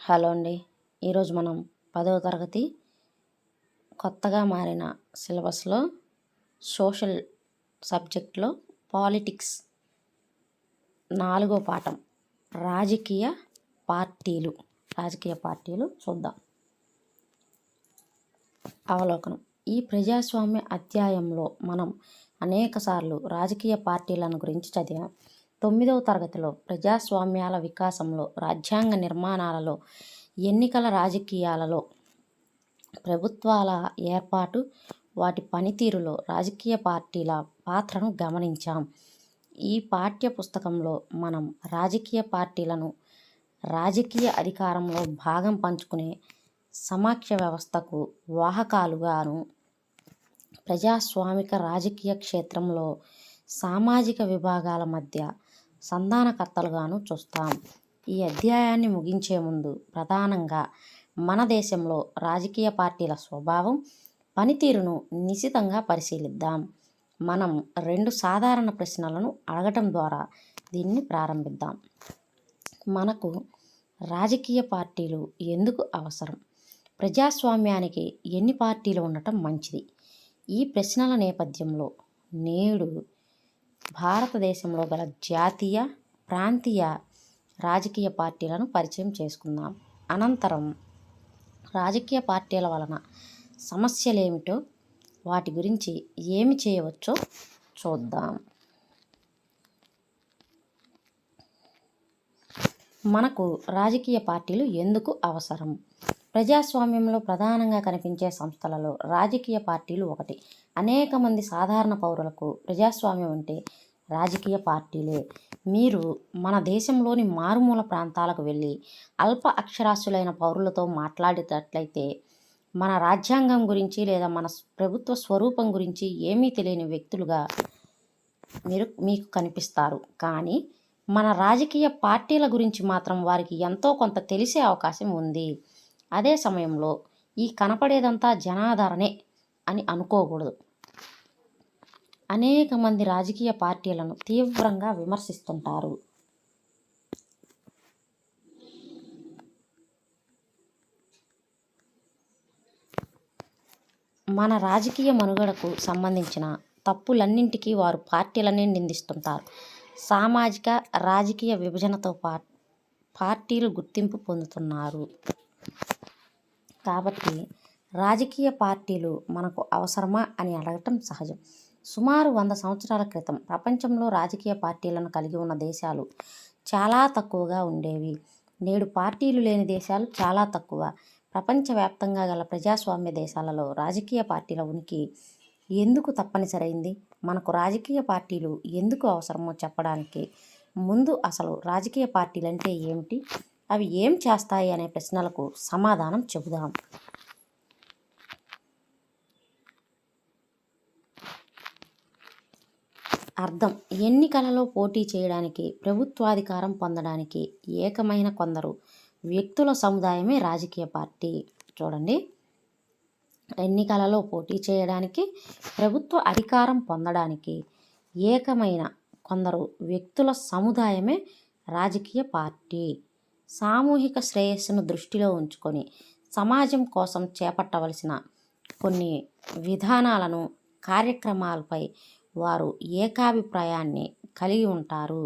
Hello అండి. ఈరోజు మనం 10వ తరగతి కొత్తగా మారిన సిలబస్లో సోషల్ సబ్జెక్ట్లో పాలిటిక్స్ 4వ పాఠం రాజకీయ పార్టీలు చూద్దాం. అవలోకనం. ఈ ప్రజాస్వామ్య అధ్యాయంలో మనం అనేకసార్లు రాజకీయ పార్టీలను గురించి చదివాం. 9వ తరగతిలో ప్రజాస్వామ్యాల వికాసంలో, రాజ్యాంగ నిర్మాణాలలో, ఎన్నికల రాజకీయాలలో, ప్రభుత్వాల ఏర్పాటు, వాటి పనితీరులో రాజకీయ పార్టీల పాత్రను గమనించాం. ఈ పాఠ్య పుస్తకంలో మనం రాజకీయ పార్టీలను రాజకీయ అధికారంలో భాగం పంచుకునే సమాఖ్య వ్యవస్థకు వాహకాలుగాను, ప్రజాస్వామిక రాజకీయ క్షేత్రంలో సామాజిక విభాగాల మధ్య సంధానకర్తలుగాను చూస్తాం. ఈ అధ్యాయాన్ని ముగించే ముందు ప్రధానంగా మన దేశంలో రాజకీయ పార్టీల స్వభావం, పనితీరును నిశితంగా పరిశీలిద్దాం. మనం 2 సాధారణ ప్రశ్నలను అడగటం ద్వారా దీన్ని ప్రారంభిద్దాం. మనకు రాజకీయ పార్టీలు ఎందుకు అవసరం? ప్రజాస్వామ్యానికి ఎన్ని పార్టీలు ఉండటం మంచిది? ఈ ప్రశ్నల నేపథ్యంలో నేడు భారతదేశంలో గల జాతీయ, ప్రాంతీయ రాజకీయ పార్టీలను పరిచయం చేసుకుందాం. అనంతరం రాజకీయ పార్టీల వలన సమస్యలేమిటో, వాటి గురించి ఏమి చేయవచ్చో చూద్దాం. మనకు రాజకీయ పార్టీలు ఎందుకు అవసరం? ప్రజాస్వామ్యంలో ప్రధానంగా కనిపించే సంస్థలలో రాజకీయ పార్టీలు ఒకటి. అనేక మంది సాధారణ పౌరులకు ప్రజాస్వామ్యం అంటే రాజకీయ పార్టీలే. మీరు మన దేశంలోని మారుమూల ప్రాంతాలకు వెళ్ళి అల్ప అక్షరాస్యులైన పౌరులతో మాట్లాడేటట్లయితే మన రాజ్యాంగం గురించి లేదా మన ప్రభుత్వ స్వరూపం గురించి ఏమీ తెలియని వ్యక్తులుగా మీకు కనిపిస్తారు. కానీ మన రాజకీయ పార్టీల గురించి మాత్రం వారికి ఎంతో కొంత తెలిసే అవకాశం ఉంది. అదే సమయంలో ఈ కనపడేదంతా జనాదరణే అని అనుకోకూడదు. అనేక మంది రాజకీయ పార్టీలను తీవ్రంగా విమర్శిస్తుంటారు. మన రాజకీయ మనుగడకు సంబంధించిన తప్పులన్నింటికీ వారు పార్టీలనే నిందిస్తుంటారు. సామాజిక, రాజకీయ విభజనతో పార్టీలు గుర్తింపు పొందుతున్నారు. కాబట్టి రాజకీయ పార్టీలు మనకు అవసరమా అని అడగటం సహజం. సుమారు 100 సంవత్సరాల క్రితం ప్రపంచంలో రాజకీయ పార్టీలను కలిగి ఉన్న దేశాలు చాలా తక్కువగా ఉండేవి. నేడు పార్టీలు లేని దేశాలు చాలా తక్కువ. ప్రపంచవ్యాప్తంగా గల ప్రజాస్వామ్య దేశాలలో రాజకీయ పార్టీల ఉనికి ఎందుకు తప్పనిసరైంది? మనకు రాజకీయ పార్టీలు ఎందుకు అవసరమో చెప్పడానికి ముందు అసలు రాజకీయ పార్టీలు అంటే ఏమిటి, అవి ఏం చేస్తాయి అనే ప్రశ్నలకు సమాధానం చెబుదాం. అర్థం: ఎన్నికలలో పోటీ చేయడానికి, ప్రభుత్వాధికారం పొందడానికి ఏకమైన కొందరు వ్యక్తుల సముదాయమే రాజకీయ పార్టీ. చూడండి, ఎన్నికలలో పోటీ చేయడానికి, ప్రభుత్వ అధికారం పొందడానికి ఏకమైన కొందరు వ్యక్తుల సముదాయమే రాజకీయ పార్టీ. సామూహిక శ్రేయస్సును దృష్టిలో ఉంచుకొని సమాజం కోసం చేపట్టవలసిన కొన్ని విధానాలను, కార్యక్రమాలపై వారు ఏకాభిప్రాయాన్ని కలిగి ఉంటారు.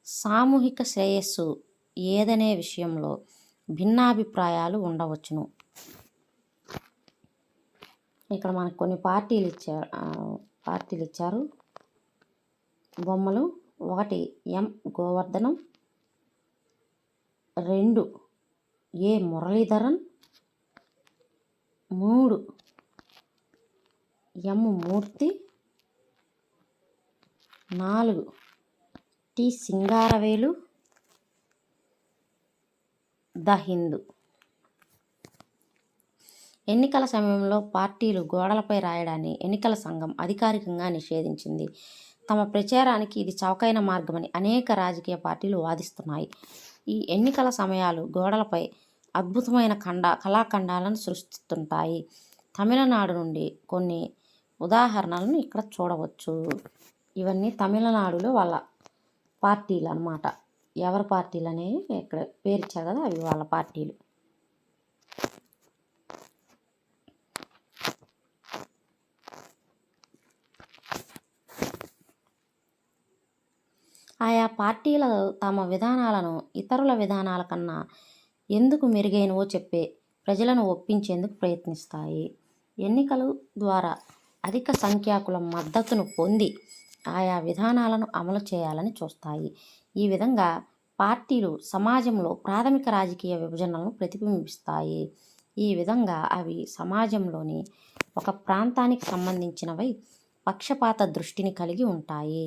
సామూహిక శ్రేయస్సు ఏదనే విషయంలో భిన్నాభిప్రాయాలు ఉండవచ్చును. ఇక్కడ మనకు కొన్ని పార్టీలు ఇచ్చారు బొమ్మలు. 1 ఎం గోవర్ధనం, 2 ఏ మురళీధరన్, 3 ఎం మూర్తి, 4 టి సింగారవేలు, ద హిందూ. ఎన్నికల సమయంలో పార్టీలు గోడలపై రాయడాన్ని ఎన్నికల సంఘం అధికారికంగా నిషేధించింది. తమ ప్రచారానికి ఇది చౌకైన మార్గమని అనేక రాజకీయ పార్టీలు వాదిస్తున్నాయి. ఈ ఎన్నికల సమయాలు గోడలపై అద్భుతమైన కళాఖండాలను సృష్టిస్తుంటాయి. తమిళనాడు నుండి కొన్ని ఉదాహరణలను ఇక్కడ చూడవచ్చు. ఇవన్నీ తమిళనాడులో వాళ్ళ పార్టీలు అన్నమాట. ఎవరి పార్టీలు అనేవి ఇక్కడ పేరు ఇచ్చారు కదా, అవి వాళ్ళ పార్టీలు. ఆయా పార్టీలు తమ విధానాలను ఇతరుల విధానాల కన్నా ఎందుకు మెరుగైనవో చెప్పే ప్రజలను ఒప్పించేందుకు ప్రయత్నిస్తాయి. ఎన్నికల ద్వారా అధిక సంఖ్యాకుల మద్దతును పొంది ఆయా విధానాలను అమలు చేయాలని చూస్తాయి. ఈ విధంగా పార్టీలు సమాజంలో ప్రాథమిక రాజకీయ విభజనలను ప్రతిబింబిస్తాయి. ఈ విధంగా అవి సమాజంలోని ఒక ప్రాంతానికి సంబంధించినవై పక్షపాత దృష్టిని కలిగి ఉంటాయి.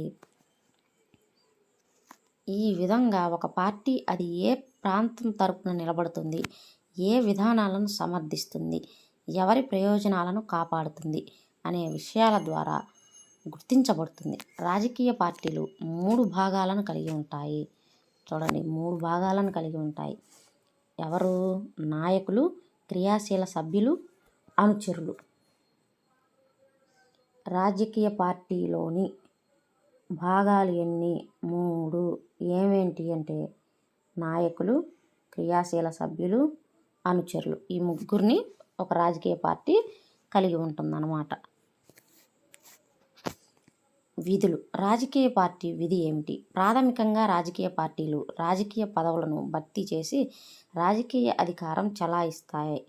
ఈ విధంగా ఒక పార్టీ అది ఏ ప్రాంతం తరపున నిలబడుతుంది, ఏ విధానాలను సమర్థిస్తుంది, ఎవరి ప్రయోజనాలను కాపాడుతుంది అనే విషయాల ద్వారా గుర్తించబడుతుంది. రాజకీయ పార్టీలు 3 భాగాలను కలిగి ఉంటాయి. చూడండి, 3 భాగాలను కలిగి ఉంటాయి. ఎవరు? నాయకులు, క్రియాశీల సభ్యులు, అనుచరులు. రాజకీయ పార్టీలోని భాగాలు ఎన్ని? 3. ఏమేంటి అంటే నాయకులు, క్రియాశీల సభ్యులు, అనుచరులు. ఈ ముగ్గురిని ఒక రాజకీయ పార్టీ కలిగి ఉంటుందన్నమాట. విధులు. రాజకీయ పార్టీ విధి ఏమిటి? ప్రాథమికంగా రాజకీయ పార్టీలు రాజకీయ పదవులను భర్తీ చేసి రాజకీయ అధికారం చెలాయిస్తాయి.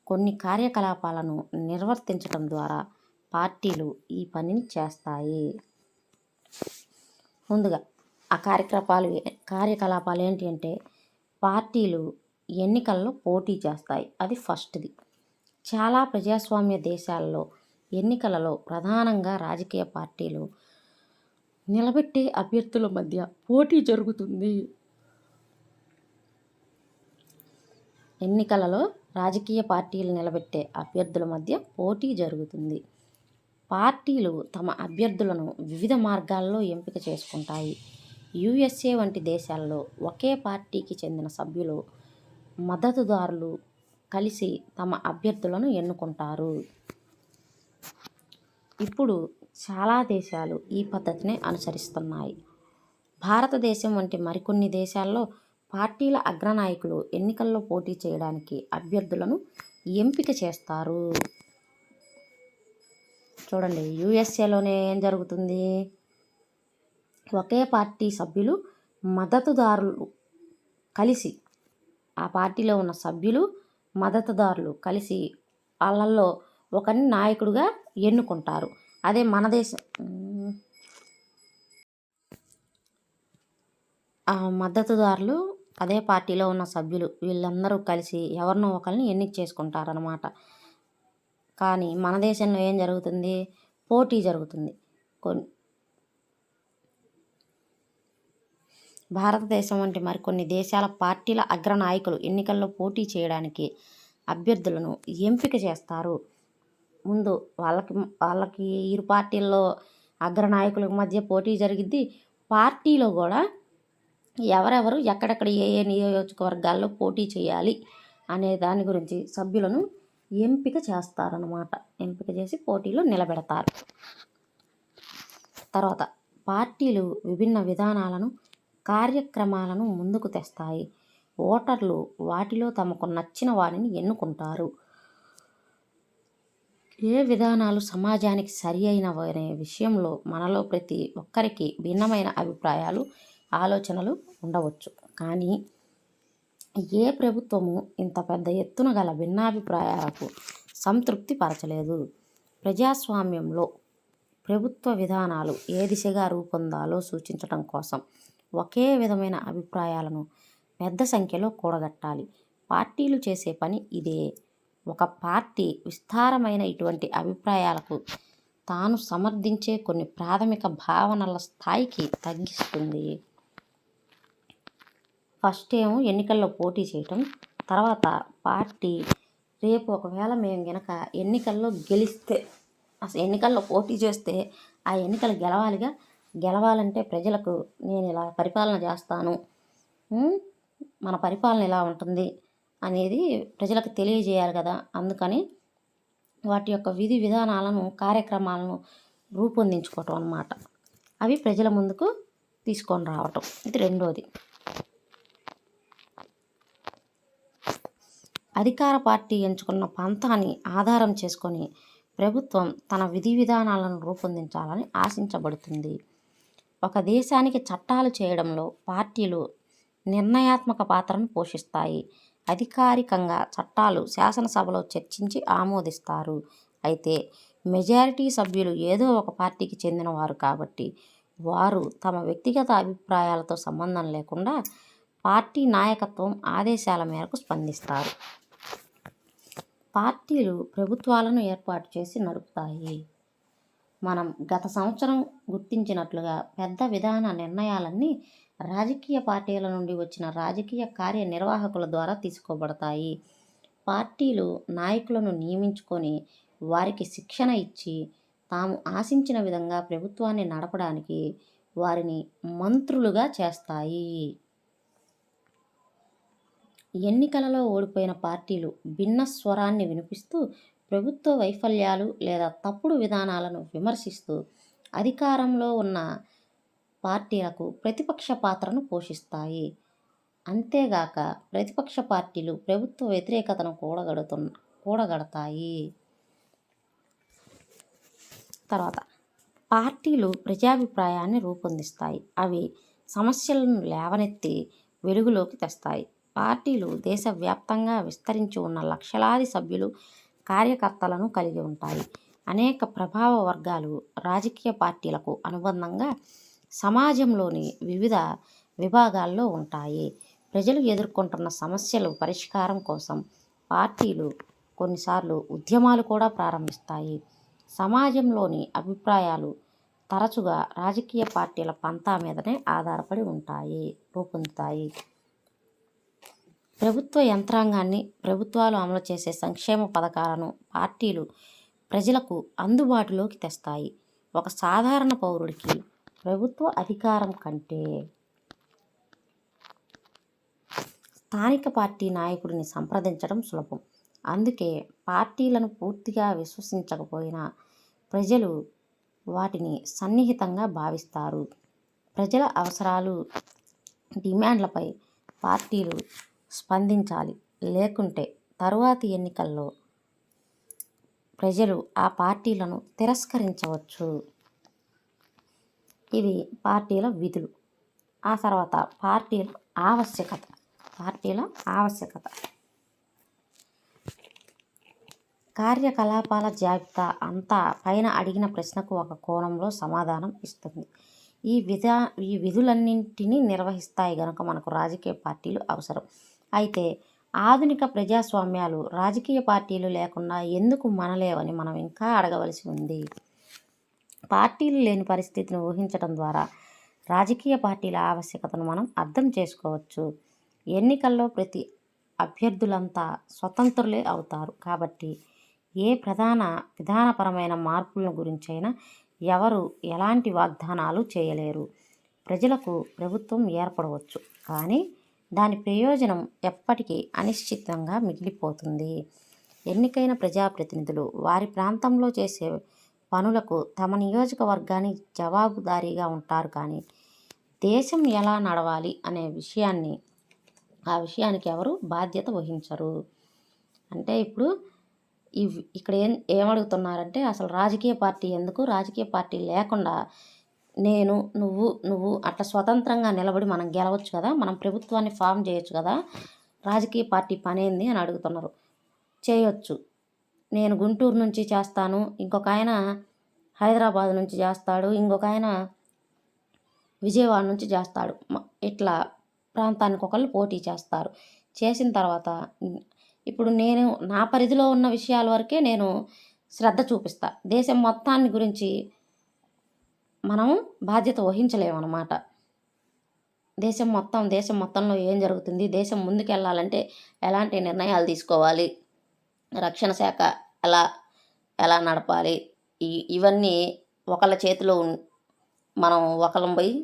కొన్ని కార్యకలాపాలను నిర్వర్తించడం ద్వారా పార్టీలు ఈ పనిని చేస్తాయి. ముందుగా ఆ కార్యకలాపాలు ఏంటి అంటే పార్టీలు ఎన్నికల్లో పోటీ చేస్తాయి. అది ఫస్ట్ది. చాలా ప్రజాస్వామ్య దేశాల్లో ఎన్నికలలో ప్రధానంగా రాజకీయ పార్టీలు నిలబెట్టే అభ్యర్థుల మధ్య పోటీ జరుగుతుంది. ఎన్నికలలో రాజకీయ పార్టీలు నిలబెట్టే అభ్యర్థుల మధ్య పోటీ జరుగుతుంది. పార్టీలు తమ అభ్యర్థులను వివిధ మార్గాల్లో ఎంపిక చేసుకుంటాయి. USA వంటి దేశాల్లో ఒకే పార్టీకి చెందిన సభ్యులు, మద్దతుదారులు కలిసి తమ అభ్యర్థులను ఎన్నుకుంటారు. ఇప్పుడు చాలా దేశాలు ఈ పద్ధతిని అనుసరిస్తున్నాయి. భారతదేశం వంటి మరికొన్ని దేశాల్లో పార్టీల అగ్రనాయకులు ఎన్నికల్లో పోటీ చేయడానికి అభ్యర్థులను ఎంపిక చేస్తారు. చూడండి, USAలోనే ఏం జరుగుతుంది? ఒకే పార్టీ సభ్యులు, మద్దతుదారులు కలిసి, ఆ పార్టీలో ఉన్న సభ్యులు, మద్దతుదారులు కలిసి వాళ్ళల్లో ఒకరిని నాయకుడిగా ఎన్నుకుంటారు. అదే మన దేశం ఆ మద్దతుదారులు అదే పార్టీలో ఉన్న సభ్యులు వీళ్ళందరూ కలిసి ఎవరినో ఒకరిని ఎన్నిక చేసుకుంటారనమాట. కానీ మన దేశంలో ఏం జరుగుతుంది? పోటీ జరుగుతుంది. భారతదేశం వంటి మరికొన్ని దేశాల పార్టీల అగ్రనాయకులు ఎన్నికల్లో పోటీ చేయడానికి అభ్యర్థులను ఎంపిక చేస్తారు. ముందు వాళ్ళకి ఇరు పార్టీల్లో అగ్రనాయకుల మధ్య పోటీ జరిగిద్ది. పార్టీలో కూడా ఎవరెవరు ఎక్కడెక్కడ ఏ ఏ నియోజకవర్గాల్లో పోటీ చేయాలి అనే దాని గురించి సభ్యులను ఎంపిక చేస్తారన్నమాట. ఎంపిక చేసి పోటీలో నిలబెడతారు. తర్వాత పార్టీలు విభిన్న విధానాలను, కార్యక్రమాలను ముందుకు తెస్తాయి. ఓటర్లు వాటిలో తమకు నచ్చిన వారిని ఎన్నుకుంటారు. ఏ విధానాలు సమాజానికి సరి అయినవనే విషయంలో మనలో ప్రతి ఒక్కరికి భిన్నమైన అభిప్రాయాలు, ఆలోచనలు ఉండవచ్చు. కానీ ఏ ప్రభుత్వము ఇంత పెద్ద ఎత్తున గల భిన్నాభిప్రాయాలకు సంతృప్తి పరచలేదు. ప్రజాస్వామ్యంలో ప్రభుత్వ విధానాలు ఏ దిశగా రూపొందాలో సూచించడం కోసం ఒకే విధమైన అభిప్రాయాలను పెద్ద సంఖ్యలో కూడగట్టాలి. పార్టీలు చేసే పని ఇదే. ఒక పార్టీ విస్తారమైన ఇటువంటి అభిప్రాయాలకు తాను సమర్థించే కొన్ని ప్రాథమిక భావనల స్థాయికి తగ్గిస్తుంది. ఫస్ట్ ఏమో ఎన్నికల్లో పోటీ చేయటం. తర్వాత పార్టీ రేపు ఒకవేళ మేము గనక ఎన్నికల్లో గెలిస్తే, అసలు ఎన్నికల్లో పోటీ చేస్తే ఆ ఎన్నికలు గెలవాలిగా. గెలవాలంటే ప్రజలకు నేను ఇలా పరిపాలన చేస్తాను, మన పరిపాలన ఇలా ఉంటుంది అనేది ప్రజలకు తెలియజేయాలి కదా. అందుకని వాటి యొక్క విధి విధానాలను, కార్యక్రమాలను రూపొందించుకోవటం అన్నమాట. అవి ప్రజల ముందుకు తీసుకొని రావటం. ఇది రెండోది. అధికార పార్టీ ఎంచుకున్న పంథాన్ని ఆధారం చేసుకొని ప్రభుత్వం తన విధి విధానాలను రూపొందించాలని ఆశించబడుతుంది. ఒక దేశానికి చట్టాలు చేయడంలో పార్టీలు నిర్ణయాత్మక పాత్రను పోషిస్తాయి. అధికారికంగా చట్టాలు శాసనసభలో చర్చించి ఆమోదిస్తారు. అయితే మెజారిటీ సభ్యులు ఏదో ఒక పార్టీకి చెందినవారు కాబట్టి వారు తమ వ్యక్తిగత అభిప్రాయాలతో సంబంధం లేకుండా పార్టీ నాయకత్వం ఆదేశాల మేరకు స్పందిస్తారు. పార్టీలు ప్రభుత్వాలను ఏర్పాటు చేసి నడుపుతాయి. మనం గత సంవత్సరం గుర్తించినట్లుగా పెద్ద విధాన నిర్ణయాలన్నీ రాజకీయ పార్టీల నుండి వచ్చిన రాజకీయ కార్యనిర్వాహకుల ద్వారా తీసుకోబడతాయి. పార్టీలు నాయకులను నియమించుకొని వారికి శిక్షణ ఇచ్చి తాము ఆశించిన విధంగా ప్రభుత్వాన్ని నడపడానికి వారిని మంత్రులుగా చేస్తాయి. ఎన్నికలలో ఓడిపోయిన పార్టీలు భిన్న స్వరాన్ని వినిపిస్తూ ప్రభుత్వ వైఫల్యాలు లేదా తప్పుడు విధానాలను విమర్శిస్తూ అధికారంలో ఉన్న పార్టీలకు ప్రతిపక్ష పాత్రను పోషిస్తాయి. అంతేగాక ప్రతిపక్ష పార్టీలు ప్రభుత్వ వ్యతిరేకతను కూడగడతాయి. తర్వాత పార్టీలు ప్రజాభిప్రాయాన్ని రూపొందిస్తాయి. అవి సమస్యలను లేవనెత్తి వెలుగులోకి తెస్తాయి. పార్టీలు దేశవ్యాప్తంగా విస్తరించి ఉన్న లక్షలాది సభ్యులు, కార్యకర్తలను కలిగి ఉంటాయి. అనేక ప్రభావ వర్గాలు రాజకీయ పార్టీలకు అనుబంధంగా సమాజంలోని వివిధ విభాగాల్లో ఉంటాయి. ప్రజలు ఎదుర్కొంటున్న సమస్యల పరిష్కారం కోసం పార్టీలు కొన్నిసార్లు ఉద్యమాలు కూడా ప్రారంభిస్తాయి. సమాజంలోని అభిప్రాయాలు తరచుగా రాజకీయ పార్టీల పంతా మీదనే ఆధారపడి రూపొందుతాయి. ప్రభుత్వ యంత్రాంగాన్ని, ప్రభుత్వాలు అమలు చేసే సంక్షేమ పథకాలను పార్టీలు ప్రజలకు అందుబాటులోకి తెస్తాయి. ఒక సాధారణ పౌరుడికి ప్రభుత్వ అధికారం కంటే స్థానిక పార్టీ నాయకుడిని సంప్రదించడం సులభం. అందుకే పార్టీలను పూర్తిగా విశ్వసించకపోయినా ప్రజలు వాటిని సన్నిహితంగా భావిస్తారు. ప్రజల అవసరాలు, డిమాండ్లపై పార్టీలు స్పందించాలి. లేకుంటే తరువాతి ఎన్నికల్లో ప్రజలు ఆ పార్టీలను తిరస్కరించవచ్చు. ఇవి పార్టీల విధులు. ఆ తర్వాత పార్టీల ఆవశ్యకత. కార్యకలాపాల జాబితా అంతా పైన అడిగిన ప్రశ్నకు ఒక కోణంలో సమాధానం ఇస్తుంది. ఈ విధులన్నింటినీ నిర్వహిస్తాయి గనుక మనకు రాజకీయ పార్టీలు అవసరం. అయితే ఆధునిక ప్రజాస్వామ్యాలు రాజకీయ పార్టీలు లేకుండా ఎందుకు మనలేవని మనం ఇంకా అడగవలసి ఉంది. పార్టీలు లేని పరిస్థితిని ఊహించడం ద్వారా రాజకీయ పార్టీల ఆవశ్యకతను మనం అర్థం చేసుకోవచ్చు. ఎన్నికల్లో ప్రతి అభ్యర్థులంతా స్వతంత్రులే అవుతారు. కాబట్టి ఏ విధానపరమైన మార్పుల గురించైనా ఎవరు ఎలాంటి వాగ్దానాలు చేయలేరు. ప్రజలకు ప్రభుత్వం ఏర్పడవచ్చు, కానీ దాని ప్రయోజనం ఎప్పటికీ అనిశ్చితంగా మిగిలిపోతుంది. ఎన్నికైన ప్రజాప్రతినిధులు వారి ప్రాంతంలో చేసే పనులకు తమ నియోజకవర్గానికి జవాబుదారీగా ఉంటారు, కానీ దేశం ఎలా నడవాలి అనే విషయానికి ఎవరు బాధ్యత వహించరు. అంటే ఇప్పుడు ఇక్కడ ఏమడుగుతున్నారంటే అసలు రాజకీయ పార్టీ ఎందుకు? రాజకీయ పార్టీ లేకుండా నువ్వు అట్లా స్వతంత్రంగా నిలబడి మనం గెలవచ్చు కదా, మనం ప్రభుత్వాన్ని ఫామ్ చేయొచ్చు కదా, రాజకీయ పార్టీ పనేంది అని అడుగుతున్నారు. చేయొచ్చు. నేను గుంటూరు నుంచి చేస్తాను, ఇంకొక ఆయన హైదరాబాద్ నుంచి చేస్తాడు, ఇంకొక ఆయన విజయవాడ నుంచి చేస్తాడు. ఇట్లా ప్రాంతానికి ఒకళ్ళు పోటీ చేస్తారు. చేసిన తర్వాత ఇప్పుడు నేను నా పరిధిలో ఉన్న విషయాల వరకే నేను శ్రద్ధ చూపిస్తా. దేశం మొత్తాన్ని గురించి మనము బాధ్యత వహించలేమన్నమాట. దేశం మొత్తంలో ఏం జరుగుతుంది, దేశం ముందుకెళ్ళాలంటే ఎలాంటి నిర్ణయాలు తీసుకోవాలి, రక్షణ శాఖ ఎలా నడపాలి, ఇవన్నీ ఒకళ్ళ చేతిలో మనం ఒకళ్ళం పోయి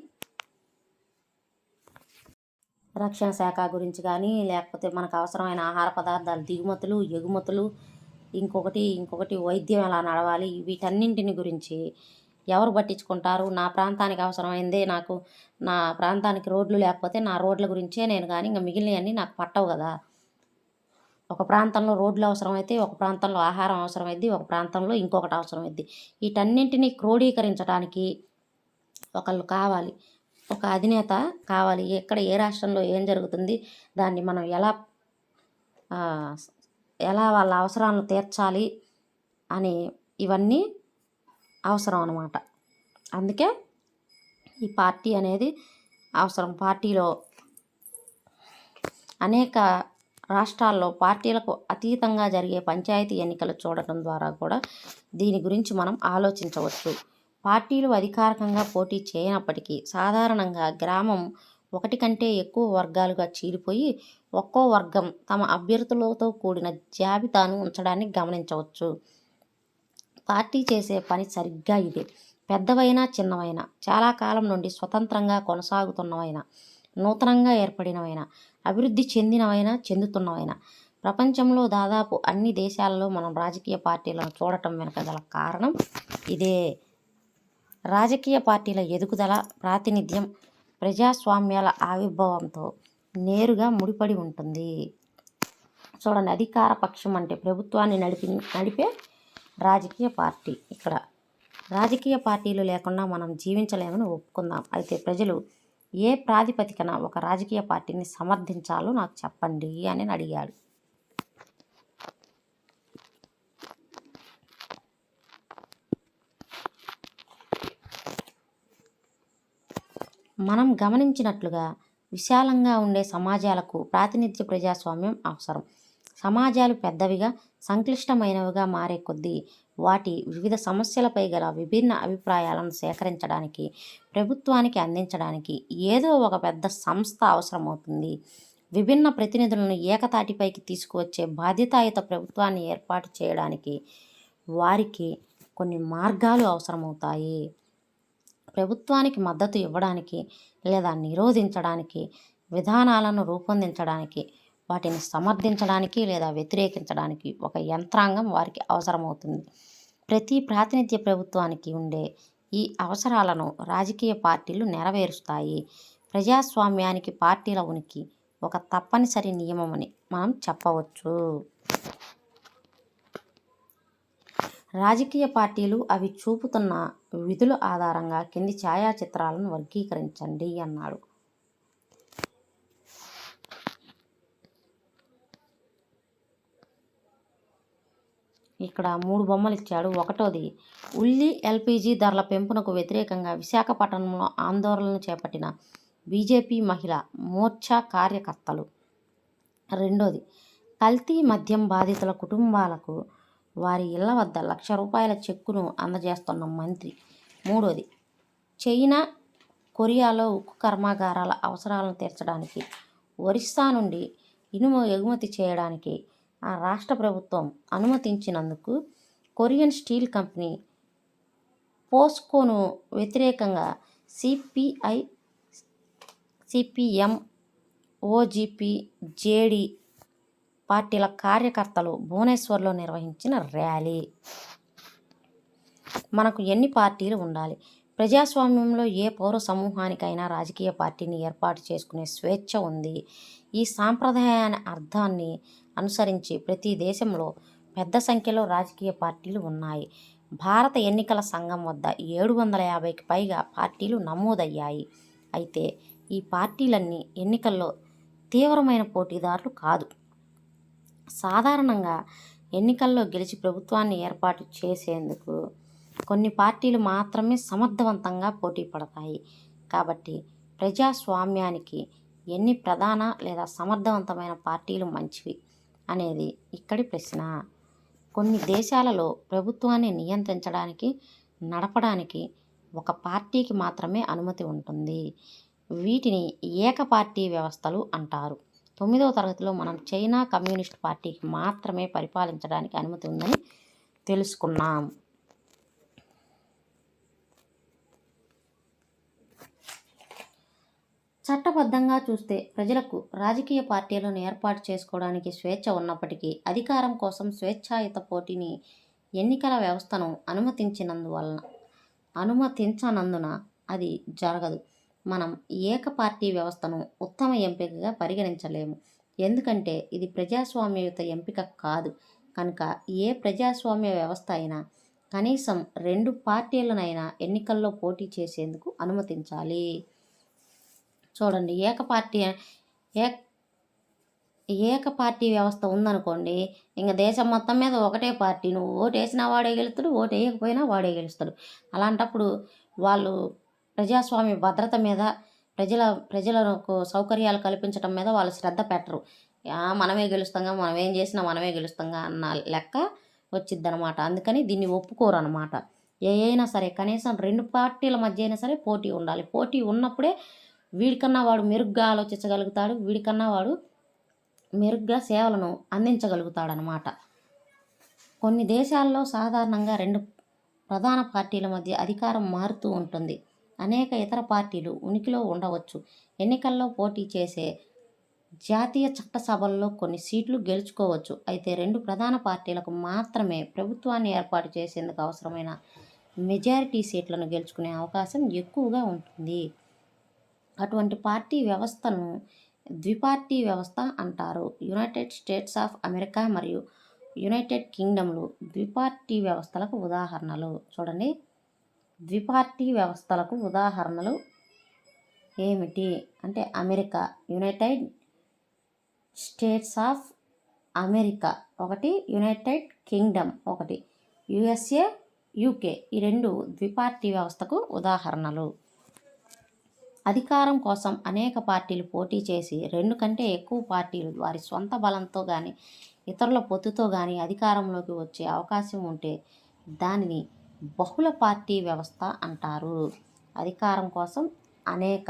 రక్షణ శాఖ గురించి కానీ, లేకపోతే మనకు అవసరమైన ఆహార పదార్థాలు దిగుమతులు, ఎగుమతులు, ఇంకొకటి వైద్యం ఎలా నడవాలి, వీటన్నింటిని గురించి ఎవరు పట్టించుకుంటారు? నా ప్రాంతానికి అవసరమైందే, నా ప్రాంతానికి రోడ్లు లేకపోతే నా రోడ్ల గురించే నేను కానీ ఇంకా మిగిలినవన్నీ నాకు పట్టవు కదా. ఒక ప్రాంతంలో రోడ్లు అవసరమైతే, ఒక ప్రాంతంలో ఆహారం అవసరమైద్ది, ఒక ప్రాంతంలో ఇంకొకటి అవసరమైద్ది. వీటన్నింటినీ క్రోడీకరించడానికి ఒకళ్ళు కావాలి, ఒక అధినేత కావాలి. ఎక్కడ ఏ రాష్ట్రంలో ఏం జరుగుతుంది, దాన్ని మనం ఆ, ఎలా వాళ్ళ అవసరాలను తీర్చాలి అని ఇవన్నీ అవసరం అన్నమాట. అందుకే ఈ పార్టీ అనేది అవసరం. పార్టీలో అనేక రాష్ట్రాల్లో పార్టీలకు అతీతంగా జరిగే పంచాయతీ ఎన్నికలు చూడటం ద్వారా కూడా దీని గురించి మనం ఆలోచించవచ్చు. పార్టీలు అధికారికంగా పోటీ చేయనప్పటికీ సాధారణంగా గ్రామం ఒకటి కంటే ఎక్కువ వర్గాలుగా చీలిపోయి ఒక్కో వర్గం తమ అభ్యర్థులతో కూడిన జాబితాను ఉంచడాన్ని గమనించవచ్చు. పార్టీ చేసే పని సరిగ్గా ఇదే. పెద్దవైనా చిన్నవైనా, చాలా కాలం నుండి స్వతంత్రంగా కొనసాగుతున్నవైనా, నూతనంగా ఏర్పడినవైనా, అభివృద్ధి చెందుతున్నవైనా, ప్రపంచంలో దాదాపు అన్ని దేశాలలో మనం రాజకీయ పార్టీలను చూడటం వెనుక గల కారణం ఇదే. రాజకీయ పార్టీల ఎదుగుదల, ప్రాతినిధ్యం ప్రజాస్వామ్యాల ఆవిర్భావంతో నేరుగా ముడిపడి ఉంటుంది. చూడండి, అధికార పక్షం అంటే ప్రభుత్వాన్ని నడిపే రాజకీయ పార్టీ. ఇక్కడ రాజకీయ పార్టీలు లేకుండా మనం జీవించలేమని ఒప్పుకుందాం. అయితే ప్రజలు ఏ ప్రాతిపదికన ఒక రాజకీయ పార్టీని సమర్థించాలో నాకు చెప్పండి అని అడిగాడు. మనం గమనించినట్లుగా విశాలంగా ఉండే సమాజాలకు ప్రాతినిధ్య ప్రజాస్వామ్యం అవసరం. సమాజాలు పెద్దవిగా, సంక్లిష్టమైనవిగా మారే కొద్దీ వాటి వివిధ సమస్యలపై గల విభిన్న అభిప్రాయాలను సేకరించడానికి, ప్రభుత్వానికి అందించడానికి ఏదో ఒక పెద్ద సంస్థ అవసరమవుతుంది. విభిన్న ప్రతినిధులను ఏకతాటిపైకి తీసుకువచ్చే బాధ్యతాయుత ప్రభుత్వాన్ని ఏర్పాటు చేయడానికి వారికి కొన్ని మార్గాలు అవసరమవుతాయి. ప్రభుత్వానికి మద్దతు ఇవ్వడానికి లేదా నిరోధించడానికి, విధానాలను రూపొందించడానికి, వాటిని సమర్థించడానికి లేదా వ్యతిరేకించడానికి ఒక యంత్రాంగం వారికి అవసరమవుతుంది. ప్రతి ప్రాతినిధ్య ప్రభుత్వానికి ఉండే ఈ అవసరాలను రాజకీయ పార్టీలు నెరవేరుస్తాయి. ప్రజాస్వామ్యానికి పార్టీల ఉనికి ఒక తప్పనిసరి నియమమని మనం చెప్పవచ్చు. రాజకీయ పార్టీలు అవి చూపుతున్న విధుల ఆధారంగా కింది ఛాయాచిత్రాలను వర్గీకరించండి అన్నాడు. ఇక్కడ 3 బొమ్మలు ఇచ్చాడు. ఒకటోది, ఉల్లి ఎల్పిజి ధరల పెంపునకు వ్యతిరేకంగా విశాఖపట్నంలో ఆందోళనలు చేపట్టిన బీజేపీ మహిళా మోర్చా కార్యకర్తలు. రెండోది, కల్తీ మద్యం బాధితుల కుటుంబాలకు వారి ఇళ్ల వద్ద ₹1,00,000 చెక్కును అందజేస్తున్న మంత్రి. మూడోది, చైనా, కొరియాలో ఉక్కు కర్మాగారాల అవసరాలను తీర్చడానికి ఒరిస్సా నుండి ఇనుము ఎగుమతి చేయడానికి ఆ రాష్ట్ర ప్రభుత్వం అనుమతించినందుకు కొరియన్ స్టీల్ కంపెనీ పోస్కోను వ్యతిరేకంగా సిపిఐ, సిపిఎం, ఓజీపీ, జేడీ పార్టీల కార్యకర్తలు భువనేశ్వర్లో నిర్వహించిన ర్యాలీ. మనకు ఎన్ని పార్టీలు ఉండాలి? ప్రజాస్వామ్యంలో ఏ పౌర సమూహానికైనా రాజకీయ పార్టీని ఏర్పాటు చేసుకునే స్వేచ్ఛ ఉంది. ఈ సాంప్రదాయాన్ని అర్థాన్ని అనుసరించి ప్రతి దేశంలో పెద్ద సంఖ్యలో రాజకీయ పార్టీలు ఉన్నాయి. భారత ఎన్నికల సంఘం వద్ద 750కి పైగా పార్టీలు నమోదయ్యాయి. అయితే ఈ పార్టీలన్నీ ఎన్నికల్లో తీవ్రమైన పోటీదారులు కాదు. సాధారణంగా ఎన్నికల్లో గెలిచి ప్రభుత్వాన్ని ఏర్పాటు చేసేందుకు కొన్ని పార్టీలు మాత్రమే సమర్థవంతంగా పోటీ పడతాయి. కాబట్టి ప్రజాస్వామ్యానికి ఎన్ని ప్రధాన లేదా సమర్థవంతమైన పార్టీలు మంచివి అనేది ఇక్కడి ప్రశ్న. కొన్ని దేశాలలో ప్రభుత్వాన్ని నియంత్రించడానికి, నడపడానికి ఒక పార్టీకి మాత్రమే అనుమతి ఉంటుంది. వీటిని ఏకపార్టీ వ్యవస్థలు అంటారు. 9వ తరగతిలో మనం చైనా కమ్యూనిస్ట్ పార్టీకి మాత్రమే పరిపాలించడానికి అనుమతి ఉందని తెలుసుకున్నాం. చట్టబద్ధంగా చూస్తే ప్రజలకు రాజకీయ పార్టీలను ఏర్పాటు చేసుకోవడానికి స్వేచ్ఛ ఉన్నప్పటికీ అధికారం కోసం స్వేచ్ఛాయుత పోటీని ఎన్నికల వ్యవస్థను అనుమతించనందున అది జరగదు. మనం ఏకపార్టీ వ్యవస్థను ఉత్తమ ఎంపికగా పరిగణించలేము. ఎందుకంటే ఇది ప్రజాస్వామ్యయుత ఎంపిక కాదు. కనుక ఏ ప్రజాస్వామ్య వ్యవస్థ అయినా కనీసం 2 పార్టీలనైనా ఎన్నికల్లో పోటీ చేసేందుకు అనుమతించాలి. చూడండి, ఏక పార్టీ వ్యవస్థ ఉందనుకోండి, ఇంక దేశం మొత్తం మీద ఒకటే పార్టీ. నువ్వు ఓటేసినా వాడే గెలుస్తాడు, ఓటు వేయకపోయినా వాడే గెలుస్తాడు. అలాంటప్పుడు వాళ్ళు ప్రజాస్వామ్య భద్రత మీద, ప్రజలకు సౌకర్యాలు కల్పించడం మీద వాళ్ళు శ్రద్ధ పెట్టరు. మనమే గెలుస్తాంగా, మనం ఏం చేసినా మనమే గెలుస్తాంగా అన్న లెక్క వచ్చిద్దనమాట. అందుకని దీన్ని ఒప్పుకోరు అనమాట. అయినా సరే కనీసం 2 పార్టీల మధ్య అయినా సరే పోటీ ఉండాలి. పోటీ ఉన్నప్పుడే వీడికన్నా వాడు మెరుగ్గా ఆలోచించగలుగుతాడు, వీడికన్నా వాడు మెరుగ్గా సేవలను అందించగలుగుతాడనమాట. కొన్ని దేశాల్లో సాధారణంగా 2 ప్రధాన పార్టీల మధ్య అధికారం మారుతూ ఉంటుంది. అనేక ఇతర పార్టీలు ఉనికిలో ఉండవచ్చు. ఎన్నికల్లో పోటీ చేసే జాతీయ చట్టసభల్లో కొన్ని సీట్లు గెలుచుకోవచ్చు. అయితే 2 ప్రధాన పార్టీలకు మాత్రమే ప్రభుత్వాన్ని ఏర్పాటు చేసేందుకు అవసరమైన మెజారిటీ సీట్లను గెలుచుకునే అవకాశం ఎక్కువగా ఉంటుంది. అటువంటి పార్టీ వ్యవస్థను ద్విపార్టీ వ్యవస్థ అంటారు. యునైటెడ్ స్టేట్స్ ఆఫ్ అమెరికా మరియు యునైటెడ్ కింగ్డమ్లు ద్విపార్టీ వ్యవస్థలకు ఉదాహరణలు. చూడండి, ద్విపార్టీ వ్యవస్థలకు ఉదాహరణలు ఏమిటి అంటే America, United states of America ఒకటి, యునైటెడ్ కింగ్డమ్ ఒకటి, యుఎస్ఏ, యూకే, ఈ 2 ద్విపార్టీ వ్యవస్థకు ఉదాహరణలు. అధికారం కోసం అనేక పార్టీలు పోటీ చేసి 2 కంటే ఎక్కువ పార్టీలు వారి సొంత బలంతో కానీ ఇతరుల పొత్తుతో కానీ అధికారంలోకి వచ్చే అవకాశం ఉంటే దానిని బహుళ పార్టీ వ్యవస్థ అంటారు. అధికారం కోసం అనేక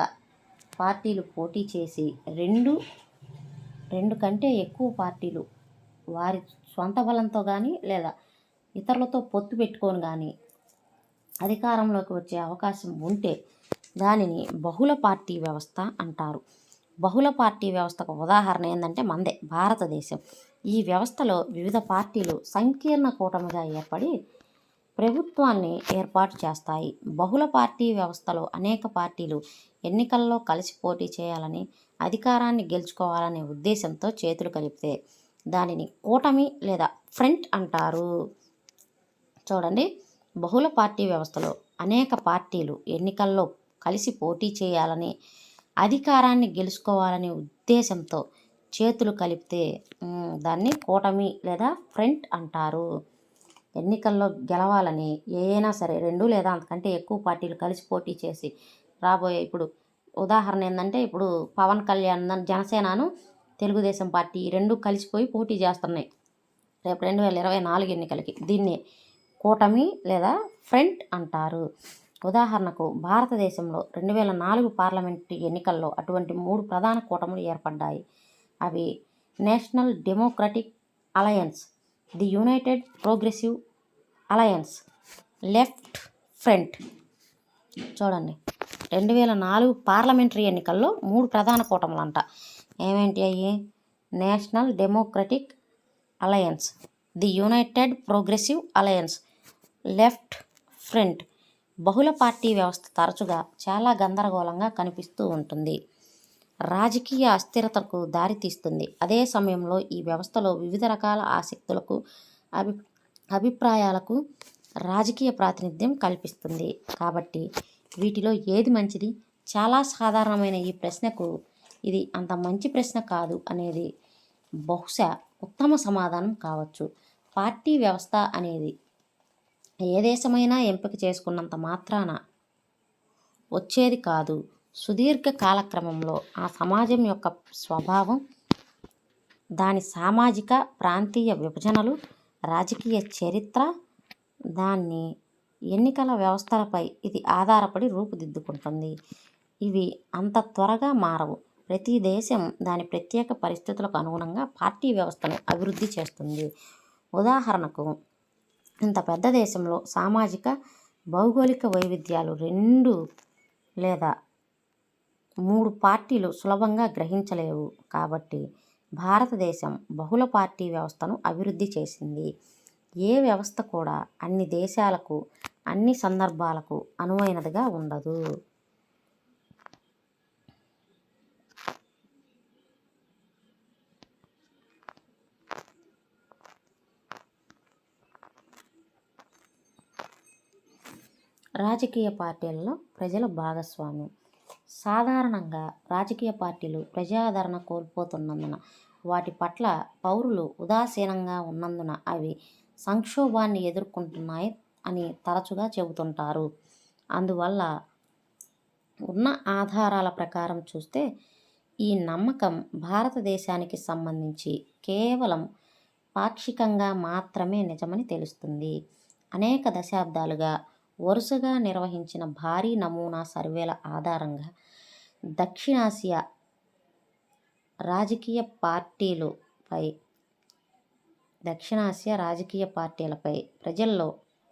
పార్టీలు పోటీ చేసి 2 కంటే ఎక్కువ పార్టీలు వారి సొంత బలంతో కానీ లేదా ఇతరులతో పొత్తు పెట్టుకొని కానీ అధికారంలోకి వచ్చే అవకాశం ఉంటే దానిని బహుళ పార్టీ వ్యవస్థ అంటారు. బహుళ పార్టీ వ్యవస్థకు ఉదాహరణ ఏంటంటే మనదే భారతదేశం. ఈ వ్యవస్థలో వివిధ పార్టీలు సంకీర్ణ కూటమిగా ఏర్పడి ప్రభుత్వాన్ని ఏర్పాటు చేస్తాయి. బహుళ పార్టీ వ్యవస్థలో అనేక పార్టీలు ఎన్నికల్లో కలిసి పోటీ చేయాలని, అధికారాన్ని గెలుచుకోవాలనే ఉద్దేశంతో చేతులు కలిపితే దానిని కూటమి లేదా ఫ్రంట్ అంటారు. చూడండి, బహుళ పార్టీ వ్యవస్థలో అనేక పార్టీలు ఎన్నికల్లో కలిసి పోటీ చేయాలని, అధికారాన్ని గెలుచుకోవాలనే ఉద్దేశంతో చేతులు కలిపితే దాన్ని కూటమి లేదా ఫ్రంట్ అంటారు. ఎన్నికల్లో గెలవాలని అయినా సరే 2 లేదా అంతకంటే ఎక్కువ పార్టీలు కలిసి పోటీ చేసి రాబోయే, ఇప్పుడు ఉదాహరణ ఏంటంటే ఇప్పుడు పవన్ కళ్యాణ్ జనసేనను తెలుగుదేశం పార్టీ 2 కలిసిపోయి పోటీ చేస్తున్నాయి రేపు 2024 ఎన్నికలకి. దీన్ని కూటమి లేదా ఫ్రంట్ అంటారు. ఉదాహరణకు భారతదేశంలో 2004 పార్లమెంటు ఎన్నికల్లో అటువంటి 3 ప్రధాన కూటములు ఏర్పడ్డాయి. అవి national democratic alliance, the United progressive alliance, left front. చూడండి, 2004 పార్లమెంటరీ ఎన్నికల్లో 3 ప్రధాన కూటములు అంట. ఏమేంటి అయ్యి? National democratic alliance, the United progressive alliance, left front. బహుళ పార్టీ వ్యవస్థ తరచుగా చాలా గందరగోళంగా కనిపిస్తూ ఉంటుంది, రాజకీయ అస్థిరతకు దారితీస్తుంది. అదే సమయంలో ఈ వ్యవస్థలో వివిధ రకాల ఆసక్తులకు, అభిప్రాయాలకు రాజకీయ ప్రాతినిధ్యం కల్పిస్తుంది. కాబట్టి వీటిలో ఏది మంచిది? చాలా సాధారణమైన ఈ ప్రశ్నకు ఇది అంత మంచి ప్రశ్న కాదు అనేది బహుశా ఉత్తమ సమాధానం కావచ్చు. పార్టీ వ్యవస్థ అనేది ఏ దేశమైనా ఎంపిక చేసుకున్నంత మాత్రాన వచ్చేది కాదు. సుదీర్ఘ కాలక్రమంలో ఆ సమాజం యొక్క స్వభావం, దాని సామాజిక ప్రాంతీయ విభజనలు, రాజకీయ చరిత్ర, దాన్ని ఎన్నికల వ్యవస్థలపై ఇది ఆధారపడి రూపుదిద్దుకుంటుంది. ఇవి అంత త్వరగా మారవు. ప్రతి దేశం దాని ప్రత్యేక పరిస్థితులకు అనుగుణంగా పార్టీ వ్యవస్థను అభివృద్ధి చేస్తుంది. ఉదాహరణకు, ఇంత పెద్ద దేశంలో సామాజిక భౌగోళిక వైవిధ్యాలు 2 లేదా 3 పార్టీలు సులభంగా గ్రహించలేవు. కాబట్టి భారతదేశం బహుళ పార్టీ వ్యవస్థను అభివృద్ధి చేసింది. ఏ వ్యవస్థ కూడా అన్ని దేశాలకు, అన్ని సందర్భాలకు అనువైనదిగా ఉండదు. రాజకీయ పార్టీలలో ప్రజల భాగస్వామ్యం. సాధారణంగా రాజకీయ పార్టీలు ప్రజాదరణ కోల్పోతున్నందున, వాటి పట్ల పౌరులు ఉదాసీనంగా ఉన్నందున అవి సంక్షోభాన్ని ఎదుర్కొంటున్నాయి అని తరచుగా చెబుతుంటారు. అందువల్ల ఉన్న ఆధారాల ప్రకారం చూస్తే ఈ నమ్మకం భారతదేశానికి సంబంధించి కేవలం పాక్షికంగా మాత్రమే నిజమని తెలుస్తుంది. అనేక దశాబ్దాలుగా వరుసగా నిర్వహించిన భారీ నమూనా సర్వేల ఆధారంగా దక్షిణాసియా రాజకీయ పార్టీలపై ప్రజల్లో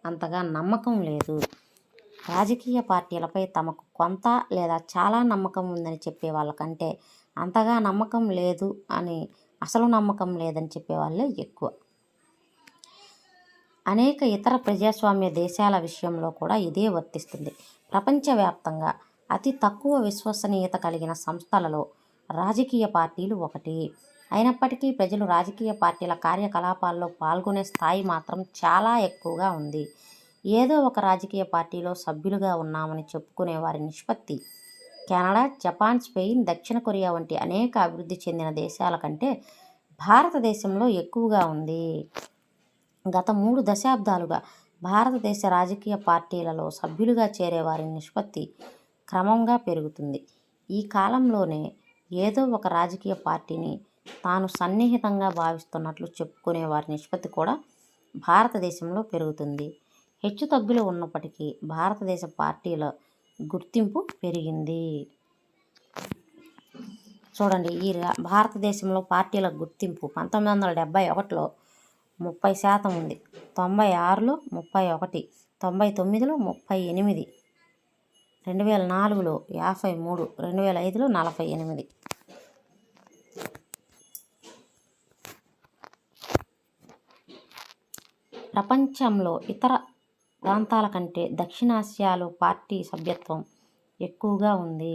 అంతగా నమ్మకం లేదు. రాజకీయ పార్టీలపై తమకు కొంత లేదా చాలా నమ్మకం ఉందని చెప్పే వాళ్ళకంటే అంతగా నమ్మకం లేదు అని, అసలు నమ్మకం లేదని చెప్పేవాళ్ళే ఎక్కువ. అనేక ఇతర ప్రజాస్వామ్య దేశాల విషయంలో కూడా ఇదే వర్తిస్తుంది. ప్రపంచవ్యాప్తంగా అతి తక్కువ విశ్వసనీయత కలిగిన సంస్థలలో రాజకీయ పార్టీలు ఒకటి. అయినప్పటికీ ప్రజలు రాజకీయ పార్టీల కార్యకలాపాల్లో పాల్గొనే స్థాయి మాత్రం చాలా ఎక్కువగా ఉంది. ఏదో ఒక రాజకీయ పార్టీలో సభ్యులుగా ఉన్నామని చెప్పుకునే వారి నిష్పత్తి కెనడా, జపాన్, స్పెయిన్, దక్షిణ కొరియా వంటి అనేక అభివృద్ధి చెందిన దేశాల కంటే భారతదేశంలో ఎక్కువగా ఉంది. గత 3 దశాబ్దాలుగా భారతదేశ రాజకీయ పార్టీలలో సభ్యులుగా చేరేవారి నిష్పత్తి క్రమంగా పెరుగుతుంది. ఈ కాలంలోనే ఏదో ఒక రాజకీయ పార్టీని తాను సన్నిహితంగా భావిస్తున్నట్లు చెప్పుకునే వారి నిష్పత్తి కూడా భారతదేశంలో పెరుగుతుంది. హెచ్చుతగ్గులు ఉన్నప్పటికీ భారతదేశ పార్టీల గుర్తింపు పెరిగింది. చూడండి, ఈ భారతదేశంలో పార్టీల గుర్తింపు 1971లో 30% ఉంది, 96లో 31, 99లో 38, 2004లో 53, 2005లో 48. ప్రపంచంలో ఇతర ప్రాంతాల కంటే దక్షిణాసియాలో పార్టీ సభ్యత్వం ఎక్కువగా ఉంది.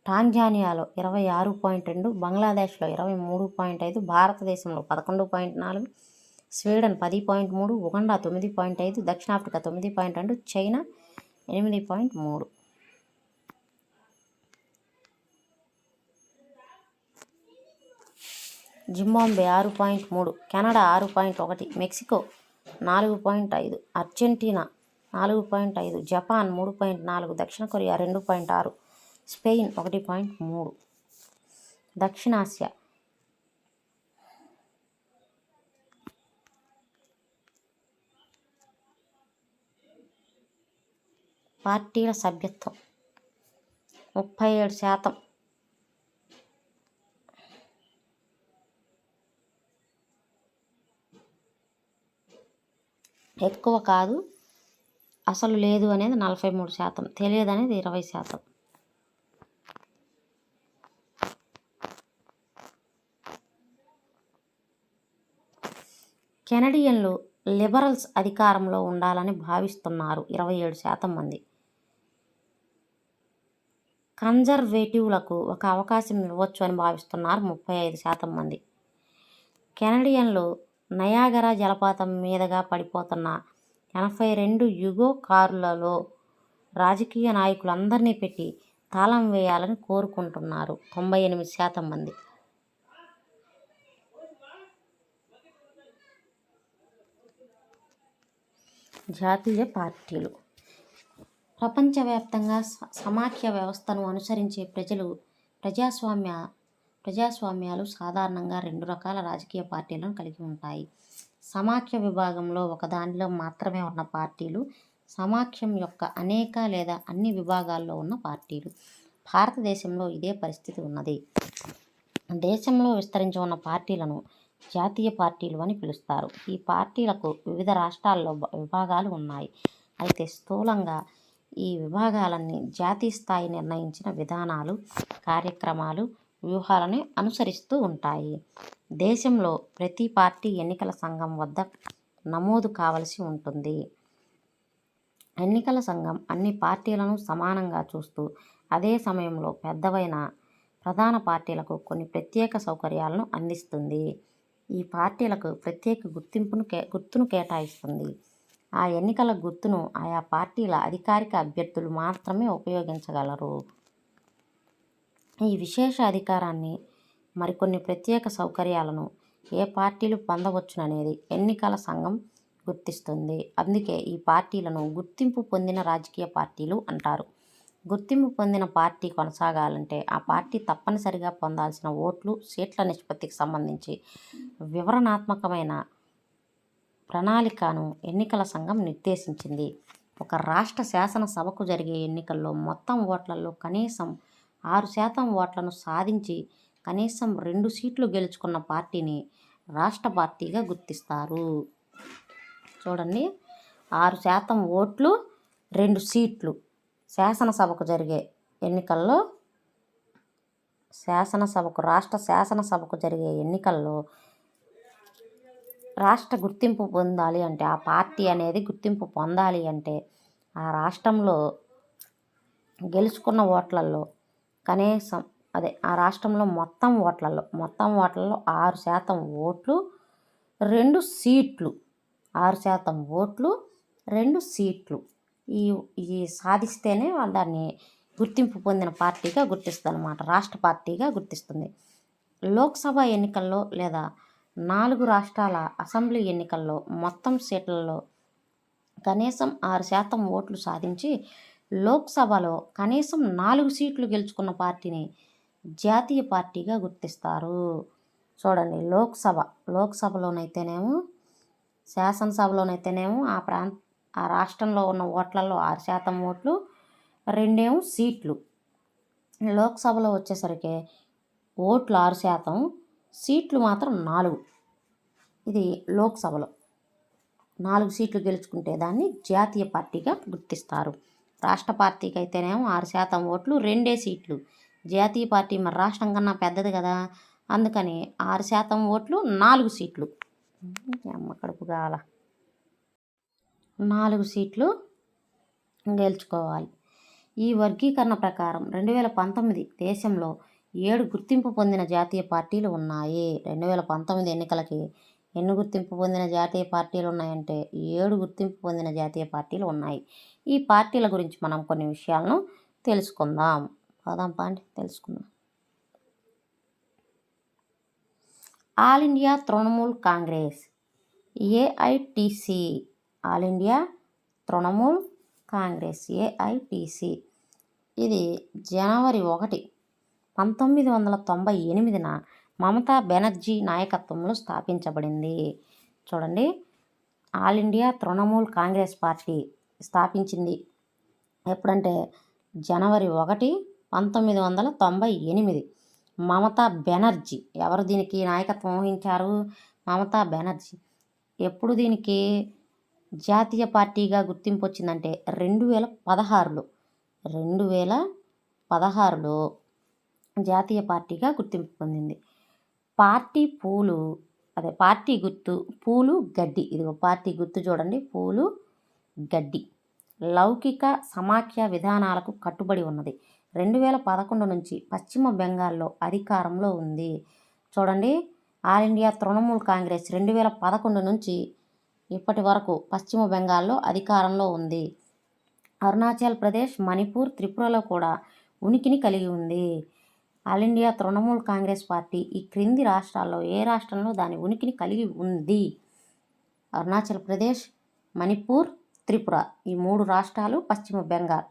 టాంజానియాలో 26.2, బంగ్లాదేశ్లో 23.5, భారతదేశంలో 11.4, స్వీడన్ 10.3, ఉగాండా 9.5, దక్షిణాఫ్రికా 9.2, China 8.3. Zimbabwe 6.3, Canada 6.1, Mexico 4.5, Argentina 4.5, Japan 3.4, దక్షిణ కొరియా 2.6, స్పెయిన్ 1.3. దక్షిణాసియా పార్టీల సభ్యత్వం 37%. ఎక్కువ కాదు, అసలు లేదు అనేది 43%, తెలియదు అనేది 20%. కెనడియన్లు లిబరల్స్ అధికారంలో ఉండాలని భావిస్తున్నారు 27% మంది. కన్జర్వేటివ్లకు ఒక అవకాశం ఇవ్వచ్చు అని భావిస్తున్నారు 35% మంది. కెనడియన్లు నయాగరా జలపాతం మీదుగా పడిపోతున్న 82 యుగో కారులలో రాజకీయ నాయకులందరినీ పెట్టి తాళం వేయాలని కోరుకుంటున్నారు 98% మంది. జాతీయ పార్టీలు ప్రపంచవ్యాప్తంగా సమాఖ్య వ్యవస్థను అనుసరించే ప్రజాస్వామ్యాలు సాధారణంగా 2 రకాల రాజకీయ పార్టీలను కలిగి ఉంటాయి. సమాఖ్య విభాగంలో ఒకదానిలో మాత్రమే ఉన్న పార్టీలు, సమాఖ్యం యొక్క అనేక లేదా అన్ని విభాగాల్లో ఉన్న పార్టీలు. భారతదేశంలో ఇదే పరిస్థితి ఉన్నది. దేశంలో విస్తరించి ఉన్న పార్టీలను జాతీయ పార్టీలు అని పిలుస్తారు. ఈ పార్టీలకు వివిధ రాష్ట్రాల్లో విభాగాలు ఉన్నాయి. అయితే స్థూలంగా ఈ విభాగాలన్నీ జాతీయ స్థాయి నిర్ణయించిన విధానాలు, కార్యక్రమాలు, వ్యూహాలను అనుసరిస్తూ ఉంటాయి. దేశంలో ప్రతి పార్టీ ఎన్నికల సంఘం వద్ద నమోదు కావలసి ఉంటుంది. ఎన్నికల సంఘం అన్ని పార్టీలను సమానంగా చూస్తూ అదే సమయంలో పెద్దవైన ప్రధాన పార్టీలకు కొన్ని ప్రత్యేక సౌకర్యాలను అందిస్తుంది. ఈ పార్టీలకు ప్రత్యేక గుర్తును కేటాయిస్తుంది. ఆ ఎన్నికల గుర్తును ఆయా పార్టీల అధికారిక అభ్యర్థులు మాత్రమే ఉపయోగించగలరు. ఈ విశేష అధికారాన్ని మరికొన్ని ప్రత్యేక సౌకర్యాలను ఏ పార్టీలు పొందవచ్చుననేది ఎన్నికల సంఘం గుర్తిస్తుంది. అందుకే ఈ పార్టీలను గుర్తింపు పొందిన రాజకీయ పార్టీలు అంటారు. గుర్తింపు పొందిన పార్టీ కొనసాగాలంటే ఆ పార్టీ తప్పనిసరిగా పొందాల్సిన ఓట్లు, సీట్ల నిష్పత్తికి సంబంధించి వివరణాత్మకమైన ప్రణాళికను ఎన్నికల సంఘం నిర్దేశించింది. ఒక రాష్ట్ర శాసనసభకు జరిగే ఎన్నికల్లో మొత్తం ఓట్లలో కనీసం 6% ఓట్లను సాధించి కనీసం 2 సీట్లు గెలుచుకున్న పార్టీని రాష్ట్ర పార్టీగా గుర్తిస్తారు. చూడండి, 6% ఓట్లు, 2 సీట్లు. శాసనసభకు జరిగే ఎన్నికల్లో రాష్ట్ర శాసనసభకు జరిగే ఎన్నికల్లో రాష్ట్ర గుర్తింపు పొందాలి అంటే, ఆ పార్టీ అనేది గుర్తింపు పొందాలి అంటే ఆ రాష్ట్రంలో గెలుచుకున్న ఓట్లలో కనీసం ఆ రాష్ట్రంలో మొత్తం ఓట్లలో 6% ఓట్లు, 2 సీట్లు. 6% ఓట్లు, 2 సీట్లు ఈ సాధిస్తేనే దాన్ని గుర్తింపు పొందిన పార్టీగా గుర్తిస్తుంది అన్నమాట. రాష్ట్ర పార్టీగా గుర్తిస్తుంది. లోక్సభ ఎన్నికల్లో లేదా 4 రాష్ట్రాల అసెంబ్లీ ఎన్నికల్లో మొత్తం సీట్లలో కనీసం 6% ఓట్లు సాధించి లోక్సభలో కనీసం 4 సీట్లు గెలుచుకున్న పార్టీని జాతీయ పార్టీగా గుర్తిస్తారు. చూడండి, లోక్సభలోనైతేనేమో, శాసనసభలోనైతేనేమో ఆ రాష్ట్రంలో ఉన్న ఓట్లలో 6% ఓట్లు, 2 సీట్లు. లోక్సభలో వచ్చేసరికి ఓట్లు 6%, సీట్లు మాత్రం 4. ఇది లోక్సభలో 4 సీట్లు గెలుచుకుంటే దాన్ని జాతీయ పార్టీగా గుర్తిస్తారు. రాష్ట్ర పార్టీకి అయితేనేమో 6% ఓట్లు, 2 సీట్లు. జాతీయ పార్టీ మరి రాష్ట్రం కన్నా పెద్దది కదా, అందుకని 6% ఓట్లు, 4 సీట్లు. కడుపు కావాల 4 సీట్లు గెలుచుకోవాలి. ఈ వర్గీకరణ ప్రకారం 2019 దేశంలో 7 గుర్తింపు పొందిన జాతీయ పార్టీలు ఉన్నాయి. 2019 ఎన్నికలకి ఎన్ని గుర్తింపు పొందిన జాతీయ పార్టీలు ఉన్నాయంటే 7 గుర్తింపు పొందిన జాతీయ పార్టీలు ఉన్నాయి. ఈ పార్టీల గురించి మనం కొన్ని విషయాలను తెలుసుకుందాం. తెలుసుకుందాం. All India Trinamool Congress, AITC. All India Trinamool Congress, AITC. ఇది జనవరి 1, 1998న మమతా బెనర్జీ నాయకత్వంలో స్థాపించబడింది. చూడండి, All India Trinamool Congress party స్థాపించింది ఎప్పుడంటే జనవరి 1, 1998. మమతా బెనర్జీ ఎవరు దీనికి నాయకత్వం వహించారు? మమతా బెనర్జీ. ఎప్పుడు దీనికి జాతీయ పార్టీగా గుర్తింపు వచ్చిందంటే 2016లో. 2016లో జాతీయ పార్టీగా గుర్తింపు పొందింది. పార్టీ గుర్తు పూలు గడ్డి. ఇదిగో పార్టీ గుర్తు చూడండి, పూలు గడ్డి. లౌకిక సమాఖ్య విధానాలకు కట్టుబడి ఉన్నది. 2011 నుంచి పశ్చిమ బెంగాల్లో అధికారంలో ఉంది. చూడండి, ఆల్ ఇండియా తృణమూల్ కాంగ్రెస్ 2011 నుంచి ఇప్పటి వరకు పశ్చిమ బెంగాల్లో అధికారంలో ఉంది. అరుణాచల్ ప్రదేశ్, మణిపూర్, త్రిపురలో కూడా ఉనికిని కలిగి ఉంది. All India Trinamool Congress party ఈ క్రింది రాష్ట్రాల్లో ఏ రాష్ట్రంలో దాని ఉనికిని కలిగి ఉంది? అరుణాచల్ ప్రదేశ్, మణిపూర్, త్రిపుర. ఈ 3 రాష్ట్రాలు, పశ్చిమ బెంగాల్.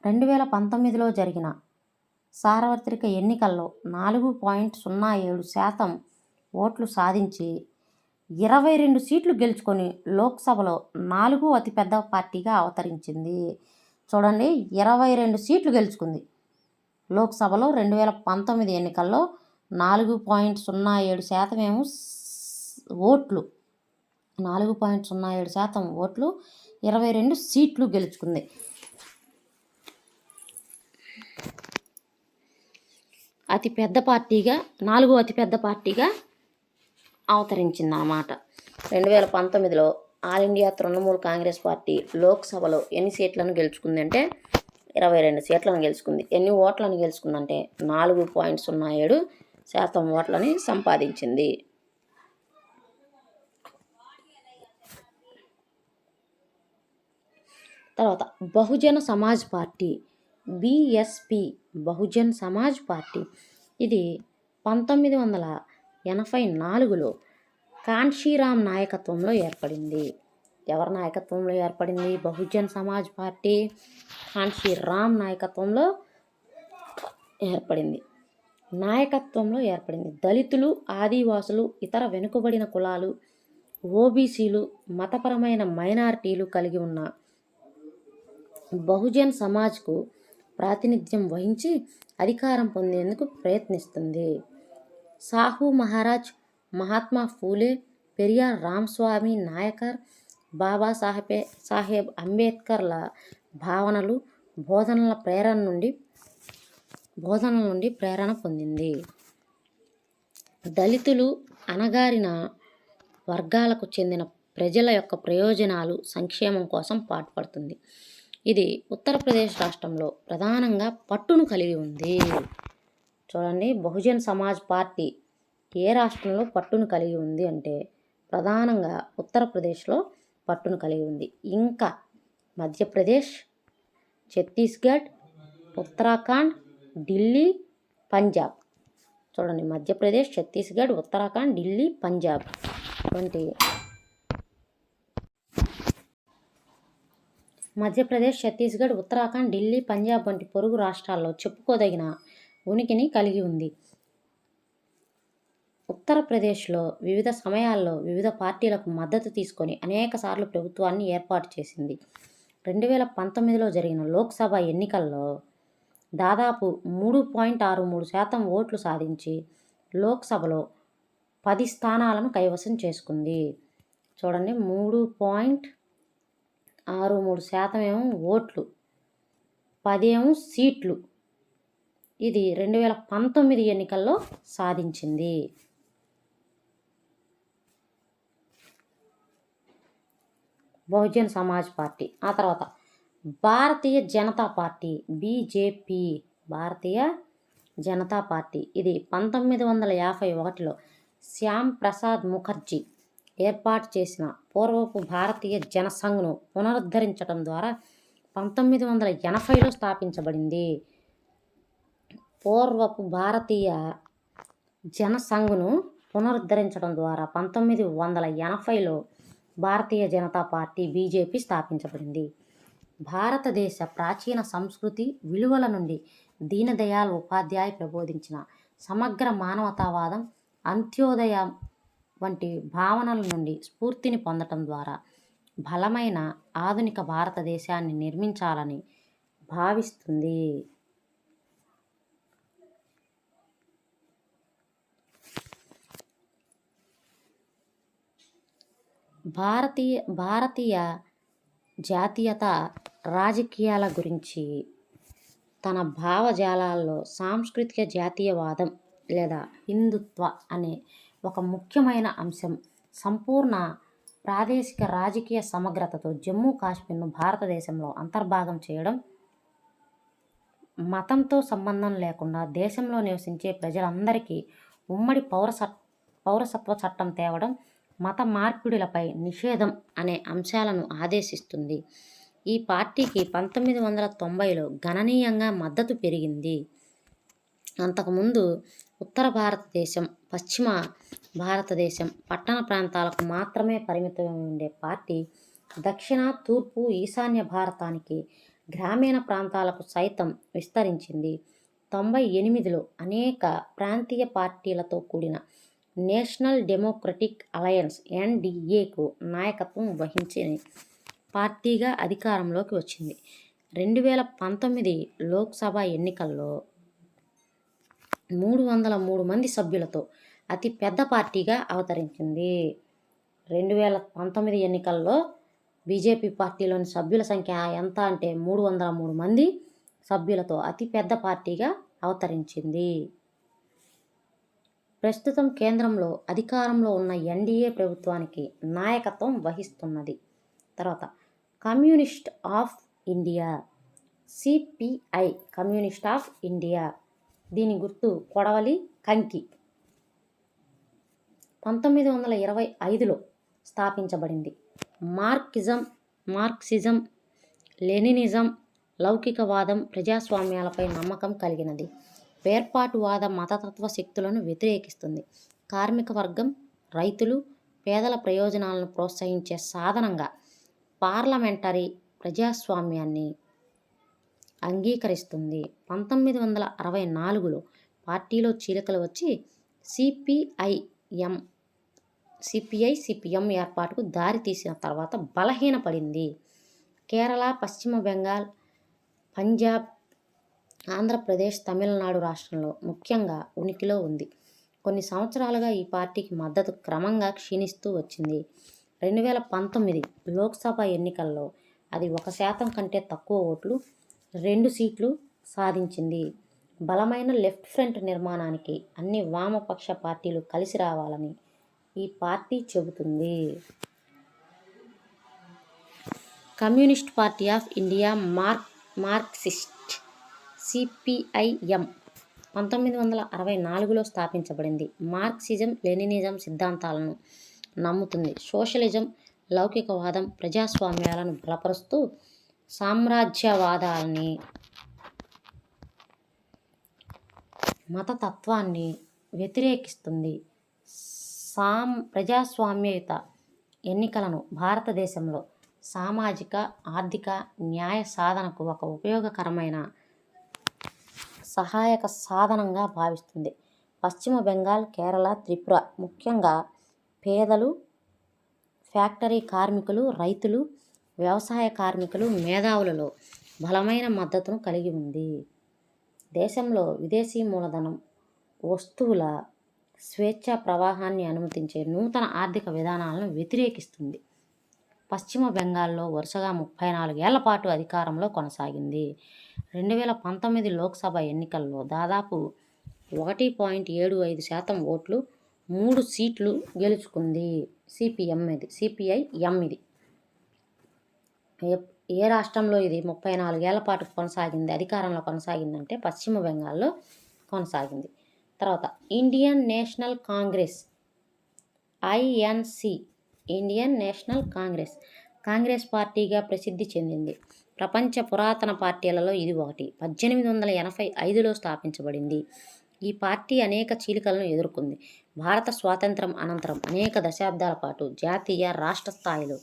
2019లో జరిగిన సార్వత్రిక ఎన్నికల్లో 4.07% ఓట్లు సాధించి 22 సీట్లు గెలుచుకొని లోక్సభలో 4వ అతిపెద్ద పార్టీగా అవతరించింది. చూడండి, 22 సీట్లు గెలుచుకుంది లోక్సభలో. 2019 ఎన్నికల్లో 4.07% ఓట్లు, 4.07% ఓట్లు, 22 సీట్లు గెలుచుకుంది. అతిపెద్ద పార్టీగా, 4వ అతిపెద్ద పార్టీగా అవతరించింది అన్నమాట. 2019లో All India Trinamool Congress party లోక్సభలో ఎన్ని సీట్లను గెలుచుకుంది అంటే 22 సీట్లను గెలుచుకుంది. ఎన్ని ఓట్లను గెలుచుకుందంటే 4.07% ఓట్లని సంపాదించింది. తర్వాత Bahujan Samaj party, BSP, Bahujan Samaj party. ఇది 1984లో కాన్షీరామ్ నాయకత్వంలో ఏర్పడింది. ఎవరి నాయకత్వంలో ఏర్పడింది? బహుజన్ సమాజ్ పార్టీ కాన్షీరామ్ నాయకత్వంలో ఏర్పడింది. దళితులు, ఆదివాసులు, ఇతర వెనుకబడిన కులాలు, ఓబీసీలు, మతపరమైన మైనారిటీలు కలిగి ఉన్న బహుజన్ సమాజ్కు ప్రాతినిధ్యం వహించి అధికారం పొందేందుకు ప్రయత్నిస్తుంది. సాహు మహారాజ్, మహాత్మా ఫూలే, పెరియార్ రామస్వామి నాయకర్, బాబా సాహెబ్ అంబేద్కర్ల భావనలు, బోధనల నుండి ప్రేరణ పొందింది. దళితులు, అణగారిన వర్గాలకు చెందిన ప్రజల యొక్క ప్రయోజనాలు, సంక్షేమం కోసం పాటుపడుతుంది. ఇది ఉత్తరప్రదేశ్ రాష్ట్రంలో ప్రధానంగా పట్టును కలిగి ఉంది. చూడండి, బహుజన్ సమాజ్ పార్టీ ఏ రాష్ట్రంలో పట్టును కలిగి ఉంది అంటే ప్రధానంగా ఉత్తరప్రదేశ్లో పట్టును కలిగి ఉంది. ఇంకా మధ్యప్రదేశ్, ఛత్తీస్గఢ్, ఉత్తరాఖండ్, ఢిల్లీ, పంజాబ్. చూడండి, మధ్యప్రదేశ్, ఛత్తీస్గఢ్, ఉత్తరాఖండ్, ఢిల్లీ, పంజాబ్ వంటి మధ్యప్రదేశ్, ఛత్తీస్గఢ్, ఉత్తరాఖండ్, ఢిల్లీ, పంజాబ్ వంటి పొరుగు రాష్ట్రాల్లో చెప్పుకోదగిన ఉనికిని కలిగి ఉంది. ఉత్తరప్రదేశ్లో వివిధ సమయాల్లో వివిధ పార్టీలకు మద్దతు తీసుకొని అనేకసార్లు ప్రభుత్వాన్ని ఏర్పాటు చేసింది. 2019లో జరిగిన లోక్సభ ఎన్నికల్లో దాదాపు 3.63% ఓట్లు సాధించి లోక్సభలో 10 స్థానాలను కైవసం చేసుకుంది. చూడండి, 3.63% ఏమో ఓట్లు, 10 ఏమో సీట్లు. ఇది 2019 ఎన్నికల్లో సాధించింది. బహుజన్ సమాజ్ పార్టీ. ఆ తర్వాత Bharatiya Janata party, BJP, Bharatiya Janata party. ఇది 1951లో శ్యామ్ ప్రసాద్ ముఖర్జీ ఏర్పాటు చేసిన పూర్వపు భారతీయ జనసంఘ్ను పునరుద్ధరించడం ద్వారా 1980లో స్థాపించబడింది. పూర్వపు భారతీయ జనసంఘ్ను పునరుద్ధరించడం ద్వారా 1980లో భారతీయ జనతా పార్టీ, బీజేపీ స్థాపించబడింది. భారతదేశ ప్రాచీన సంస్కృతి విలువల నుండి దీనదయాళ్ ఉపాధ్యాయ్ ప్రబోధించిన సమగ్ర మానవతావాదం, అంత్యోదయ వంటి భావనల నుండి స్ఫూర్తిని పొందటం ద్వారా బలమైన ఆధునిక భారతదేశాన్ని నిర్మించాలని భావిస్తుంది. భారతీయ జాతీయత రాజకీయాల గురించి తన భావజాలాల్లో సాంస్కృతిక జాతీయవాదం లేదా హిందుత్వ అనే ఒక ముఖ్యమైన అంశం సంపూర్ణ ప్రాదేశిక రాజకీయ సమగ్రతతో జమ్మూ కాశ్మీర్ను భారతదేశంలో అంతర్భాగం చేయడం, మతంతో సంబంధం లేకుండా దేశంలో నివసించే ప్రజలందరికీ ఉమ్మడి పౌరసత్వ చట్టం తేవడం, మత మార్పిడులపై నిషేధం అనే అంశాలను ఆదేశిస్తుంది. ఈ పార్టీకి 1990లో గణనీయంగా మద్దతు పెరిగింది. అంతకుముందు ఉత్తర భారతదేశం, పశ్చిమ భారతదేశం, పట్టణ ప్రాంతాలకు మాత్రమే పరిమితమై ఉండే పార్టీ దక్షిణ, తూర్పు, ఈశాన్య భారతానికి, గ్రామీణ ప్రాంతాలకు సైతం విస్తరించింది. 98లో అనేక ప్రాంతీయ పార్టీలతో కూడిన నేషనల్ డెమోక్రటిక్ అలయన్స్ (ఎన్డీఏకు) నాయకత్వం వహించే పార్టీగా అధికారంలోకి వచ్చింది. 2019 లోక్సభ ఎన్నికల్లో 303 మంది సభ్యులతో అతి పెద్ద పార్టీగా అవతరించింది. 2019 ఎన్నికల్లో బీజేపీ పార్టీలోని సభ్యుల సంఖ్య ఎంత అంటే 303 మంది సభ్యులతో అతి పెద్ద పార్టీగా అవతరించింది. ప్రస్తుతం కేంద్రంలో అధికారంలో ఉన్న ఎన్డీఏ ప్రభుత్వానికి నాయకత్వం వహిస్తున్నది. తర్వాత communist of India. CPI communist of India, దీని గుర్తు కొడవలి కంకి. 1925లో స్థాపించబడింది. మార్క్సిజం, లెనినిజం, లౌకికవాదం, ప్రజాస్వామ్యాలపై నమ్మకం కలిగినది. వేర్పాటువాద మతతత్వ శక్తులను వ్యతిరేకిస్తుంది. కార్మిక వర్గం, రైతులు, పేదల ప్రయోజనాలను ప్రోత్సహించే సాధనంగా పార్లమెంటరీ ప్రజాస్వామ్యాన్ని అంగీకరిస్తుంది. 1964లో పార్టీలో చీలికలు వచ్చి సిపిఐ-సిపిఎం ఏర్పాటుకు దారి తీసిన తర్వాత బలహీనపడింది. కేరళ, పశ్చిమ బెంగాల్, పంజాబ్, ఆంధ్రప్రదేశ్, తమిళనాడు రాష్ట్రంలో ముఖ్యంగా ఉనికిలో ఉంది. కొన్ని సంవత్సరాలుగా ఈ పార్టీకి మద్దతు క్రమంగా క్షీణిస్తూ వచ్చింది. 2019 లోక్సభ ఎన్నికల్లో అది 1% కంటే తక్కువ ఓట్లు, 2 సీట్లు సాధించింది. బలమైన లెఫ్ట్ ఫ్రంట్ నిర్మాణానికి అన్ని వామపక్ష పార్టీలు కలిసి రావాలని ఈ పార్టీ చెబుతుంది. Communist party of India, Marxist, CPIM 1964లో స్థాపించబడింది. మార్క్సిజం, లెనినిజం సిద్ధాంతాలను నమ్ముతుంది. సోషలిజం, లౌకికవాదం, ప్రజాస్వామ్యాలను బలపరుస్తూ సామ్రాజ్యవాదాన్ని, మతతత్వాన్ని వ్యతిరేకిస్తుంది. ప్రజాస్వామ్యయుత ఎన్నికలను భారతదేశంలో సామాజిక, ఆర్థిక న్యాయ సాధనకు ఒక ఉపయోగకరమైన సహాయక సాధనంగా భావిస్తుంది. పశ్చిమ బెంగాల్, కేరళ, త్రిపుర ముఖ్యంగా పేదలు, ఫ్యాక్టరీ కార్మికులు, రైతులు, వ్యవసాయ కార్మికులు, మేధావులలో బలమైన మద్దతును కలిగి ఉంది. దేశంలో విదేశీ మూలధనం, వస్తువుల స్వేచ్ఛా ప్రవాహాన్ని అనుమతించే నూతన ఆర్థిక విధానాలను వ్యతిరేకిస్తుంది. పశ్చిమ బెంగాల్లో వరుసగా 34 ఏళ్ల పాటు అధికారంలో కొనసాగింది. 2019 లోక్సభ ఎన్నికల్లో దాదాపు 1.75% ఓట్లు, 3 సీట్లు గెలుచుకుంది. సిపిఐఎం ఇది ఏ రాష్ట్రంలో ఇది 34 ఏళ్ల పాటు అధికారంలో కొనసాగిందంటే పశ్చిమ బెంగాల్లో కొనసాగింది. తర్వాత Indian national Congress, INC, Indian national Congress పార్టీగా ప్రసిద్ధి చెందింది. ప్రపంచ పురాతన పార్టీలలో ఇది ఒకటి. 1885లో స్థాపించబడింది. ఈ పార్టీ అనేక చీలికలను ఎదుర్కొంది. భారత స్వాతంత్ర్యం అనంతరం అనేక దశాబ్దాల పాటు జాతీయ, రాష్ట్ర స్థాయిలో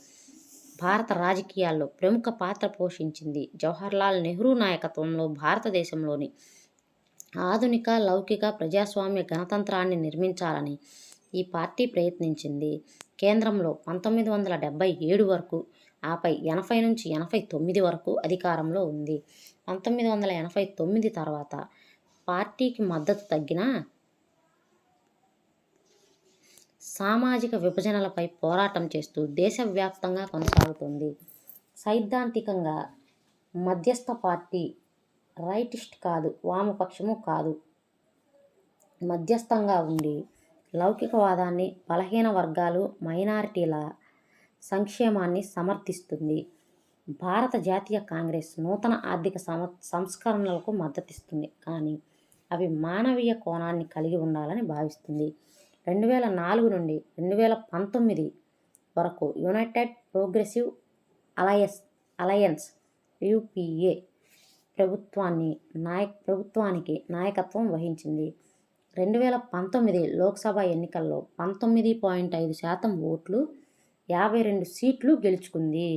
భారత రాజకీయాల్లో ప్రముఖ పాత్ర పోషించింది. జవహర్లాల్ నెహ్రూ నాయకత్వంలో భారతదేశంలోని ఆధునిక, లౌకిక, ప్రజాస్వామ్య గణతంత్రాన్ని నిర్మించాలని ఈ పార్టీ ప్రయత్నించింది. కేంద్రంలో 1977 వరకు, ఆపై 80 నుంచి 89 వరకు అధికారంలో ఉంది. 1989 తర్వాత పార్టీకి మద్దతు తగ్గినా సామాజిక విభజనలపై పోరాటం చేస్తూ దేశవ్యాప్తంగా కొనసాగుతుంది. సైద్ధాంతికంగా మధ్యస్థ పార్టీ, రైటిస్ట్ కాదు, వామపక్షము కాదు, మధ్యస్థంగా ఉండి లౌకికవాదాన్ని, బలహీన వర్గాలు, మైనారిటీల సంక్షేమాన్ని సమర్థిస్తుంది. భారత జాతీయ కాంగ్రెస్ నూతన ఆర్థిక సంస్కరణలకు మద్దతిస్తుంది, కానీ అవి మానవీయ కోణాన్ని కలిగి ఉండాలని భావిస్తుంది. 2004 నుండి 2019 వరకు యునైటెడ్ ప్రోగ్రెసివ్ అలయన్స్ యూపీఏ ప్రభుత్వానికి నాయకత్వం వహించింది. 2019 లోక్సభ ఎన్నికల్లో 19.5% ఓట్లు, 52 సీట్లు గెలుచుకుంది.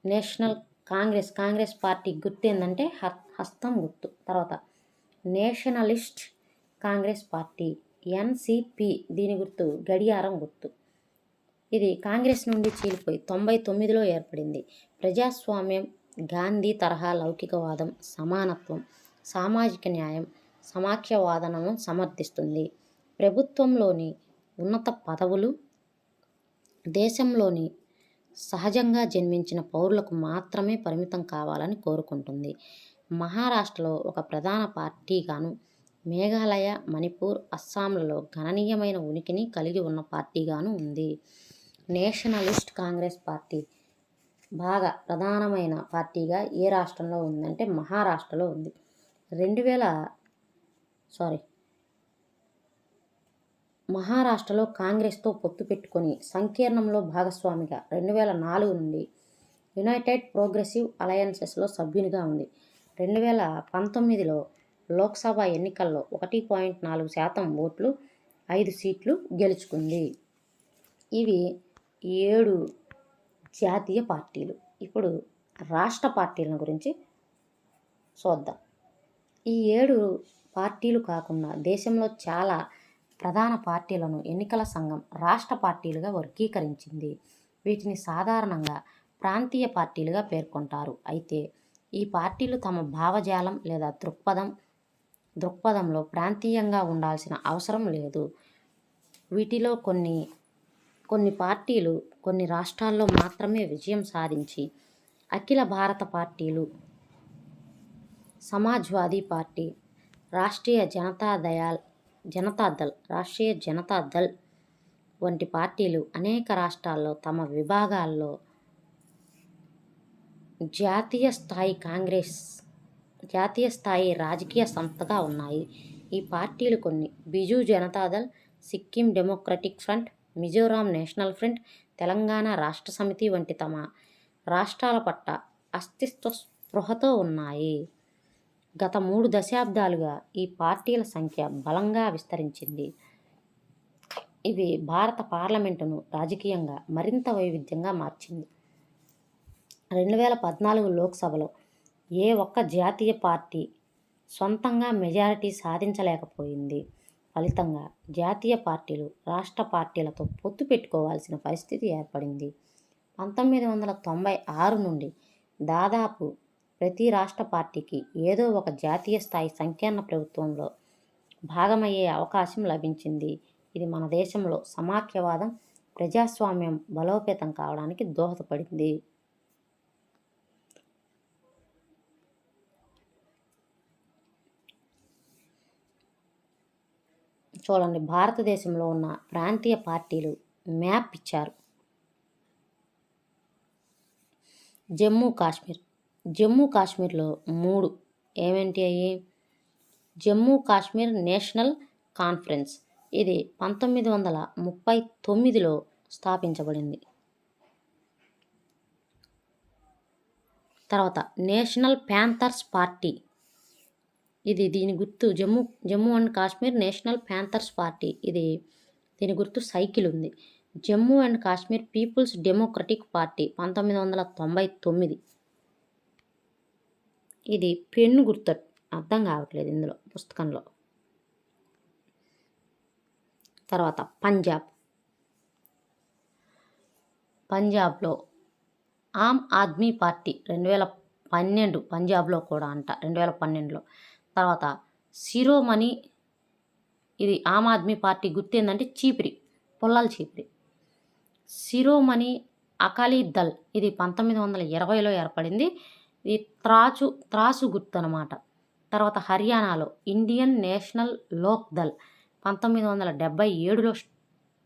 నేషనల్ కాంగ్రెస్ పార్టీ గుర్తు ఏంటంటే హస్తం గుర్తు. తర్వాత నేషనలిస్ట్ కాంగ్రెస్ పార్టీ, ఎన్సిపి, దీని గుర్తు గడియారం గుర్తు. ఇది కాంగ్రెస్ నుండి చీలిపోయి 99లో ఏర్పడింది. ప్రజాస్వామ్యం, గాంధీ తరహా లౌకికవాదం, సమానత్వం, సామాజిక న్యాయం, సమాఖ్యవాదనను సమర్థిస్తుంది. ప్రభుత్వంలోని ఉన్నత పదవులు దేశంలోని సహజంగా జన్మించిన పౌరులకు మాత్రమే పరిమితం కావాలని కోరుకుంటుంది. మహారాష్ట్రలో ఒక ప్రధాన పార్టీగాను, మేఘాలయ, మణిపూర్, అస్సాంలలో గణనీయమైన ఉనికిని కలిగి ఉన్న పార్టీగాను ఉంది. నేషనలిస్ట్ కాంగ్రెస్ పార్టీ బాగా ప్రధానమైన పార్టీగా ఏ రాష్ట్రంలో ఉందంటే మహారాష్ట్రలో ఉంది. 2000 సారీ మహారాష్ట్రలో కాంగ్రెస్తో పొత్తు పెట్టుకొని సంకీర్ణంలో భాగస్వామిగా 2004 నుండి యునైటెడ్ ప్రోగ్రెసివ్ అలయన్సెస్లో సభ్యునిగా ఉంది. 2019లో లోక్సభ ఎన్నికల్లో 1.4% ఓట్లు, 5 సీట్లు గెలుచుకుంది. ఇవి 7 జాతీయ పార్టీలు. ఇప్పుడు రాష్ట్ర పార్టీల గురించి చూద్దాం. ఈ 7 పార్టీలు కాకుండా దేశంలో చాలా ప్రధాన పార్టీలను ఎన్నికల సంఘం రాష్ట్ర పార్టీలుగా వర్గీకరించింది. వీటిని సాధారణంగా ప్రాంతీయ పార్టీలుగా పేర్కొంటారు. అయితే ఈ పార్టీలు తమ భావజాలం లేదా దృక్పథంలో ప్రాంతీయంగా ఉండాల్సిన అవసరం లేదు. వీటిలో కొన్ని పార్టీలు కొన్ని రాష్ట్రాల్లో మాత్రమే విజయం సాధించి అఖిల భారత పార్టీలు, సమాజ్వాదీ పార్టీ, రాష్ట్రీయ జనతా దళ్ వంటి పార్టీలు అనేక రాష్ట్రాల్లో తమ విభాగాల్లో జాతీయ స్థాయి రాజకీయ సంస్థగా ఉన్నాయి. ఈ పార్టీలు కొన్ని: Biju Janata Dal, Sikkim democratic front, Mizoram national front, Telangana రాష్ట్ర సమితి వంటి తమ రాష్ట్రాల పట్ల అస్తిత్వ స్పృహతో ఉన్నాయి. గత 3 దశాబ్దాలుగా ఈ పార్టీల సంఖ్య బలంగా విస్తరించింది. ఇవి భారత పార్లమెంటును రాజకీయంగా మరింత వైవిధ్యంగా మార్చింది. 2014 లోక్సభలో ఏ ఒక్క జాతీయ పార్టీ సొంతంగా మెజారిటీ సాధించలేకపోయింది. ఫలితంగా జాతీయ పార్టీలు రాష్ట్ర పార్టీలతో పొత్తు పెట్టుకోవాల్సిన పరిస్థితి ఏర్పడింది. 1996 నుండి దాదాపు ప్రతి రాష్ట్ర పార్టీకి ఏదో ఒక జాతీయ స్థాయి సంకీర్ణ ప్రభుత్వంలో భాగమయ్యే అవకాశం లభించింది. ఇది మన దేశంలో సమాఖ్యవాదం, ప్రజాస్వామ్యం బలోపేతం కావడానికి దోహదపడింది. చూడండి, భారతదేశంలో ఉన్న ప్రాంతీయ పార్టీలు మ్యాప్ ఇచ్చారు. జమ్మూ కాశ్మీర్లో 3 ఏమేంటి అయ్యి? జమ్మూ కాశ్మీర్ నేషనల్ కాన్ఫరెన్స్, ఇది 1939లో స్థాపించబడింది. తర్వాత నేషనల్ ప్యాంథర్స్ పార్టీ, దీని గుర్తు Jammu and Kashmir National Panthers Party, దీని గుర్తు సైకిల్ ఉంది. Jammu and Kashmir Peoples Democratic Party 1999, ఇది పెన్ను గుర్తు, అర్థం కావట్లేదు ఇందులో పుస్తకంలో. తర్వాత పంజాబ్లో ఆమ్ ఆద్మీ పార్టీ 2012, పంజాబ్లో కూడా 2012లో. తర్వాత శిరోమణి, ఇది ఆమ్ ఆద్మీ పార్టీ గుర్తు ఏంటంటే చీపిరి, పుల్లల చీపిరి. శిరోమణి అకాలీ దళ్, ఇది 1920లో ఏర్పడింది. ఇది త్రాసు గుర్తు అన్నమాట. తర్వాత హర్యానాలో ఇండియన్ నేషనల్ లోక్ దళ్ 1977లో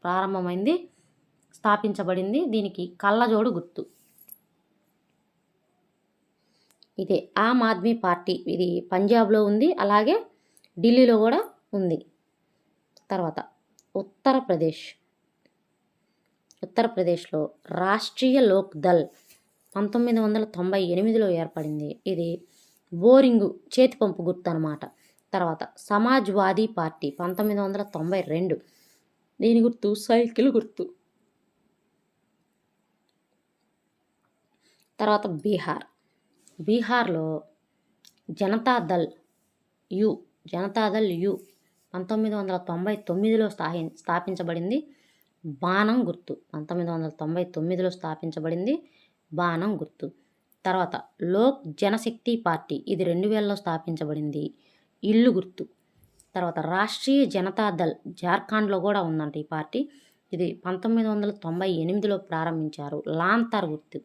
ప్రారంభమైంది, స్థాపించబడింది. దీనికి కళ్ళజోడు గుర్తు. ఇదే ఆమ్ ఆద్మీ పార్టీ, ఇది పంజాబ్లో ఉంది, అలాగే ఢిల్లీలో కూడా ఉంది. తర్వాత ఉత్తరప్రదేశ్లో రాష్ట్రీయ లోక్ దళ్ 1998లో ఏర్పడింది. ఇది బోరింగు, చేతి పంపు గుర్తు అన్నమాట. తర్వాత సమాజ్వాదీ పార్టీ 1992, దీని గుర్తు సైకిల్ గుర్తు. తర్వాత బీహార్లో జనతాదళ్ యు 1999లో స్థాపించబడింది. బాణం గుర్తు, 1999లో స్థాపించబడింది, బాణం గుర్తు. తర్వాత లోక్ జనశక్తి పార్టీ, ఇది 2000లో స్థాపించబడింది, ఇల్లు గుర్తు. తర్వాత రాష్ట్రీయ జనతాదళ్, జార్ఖండ్లో కూడా ఉందంట ఈ పార్టీ, ఇది 1998లో ప్రారంభించారు, లాంతర్ గుర్తు.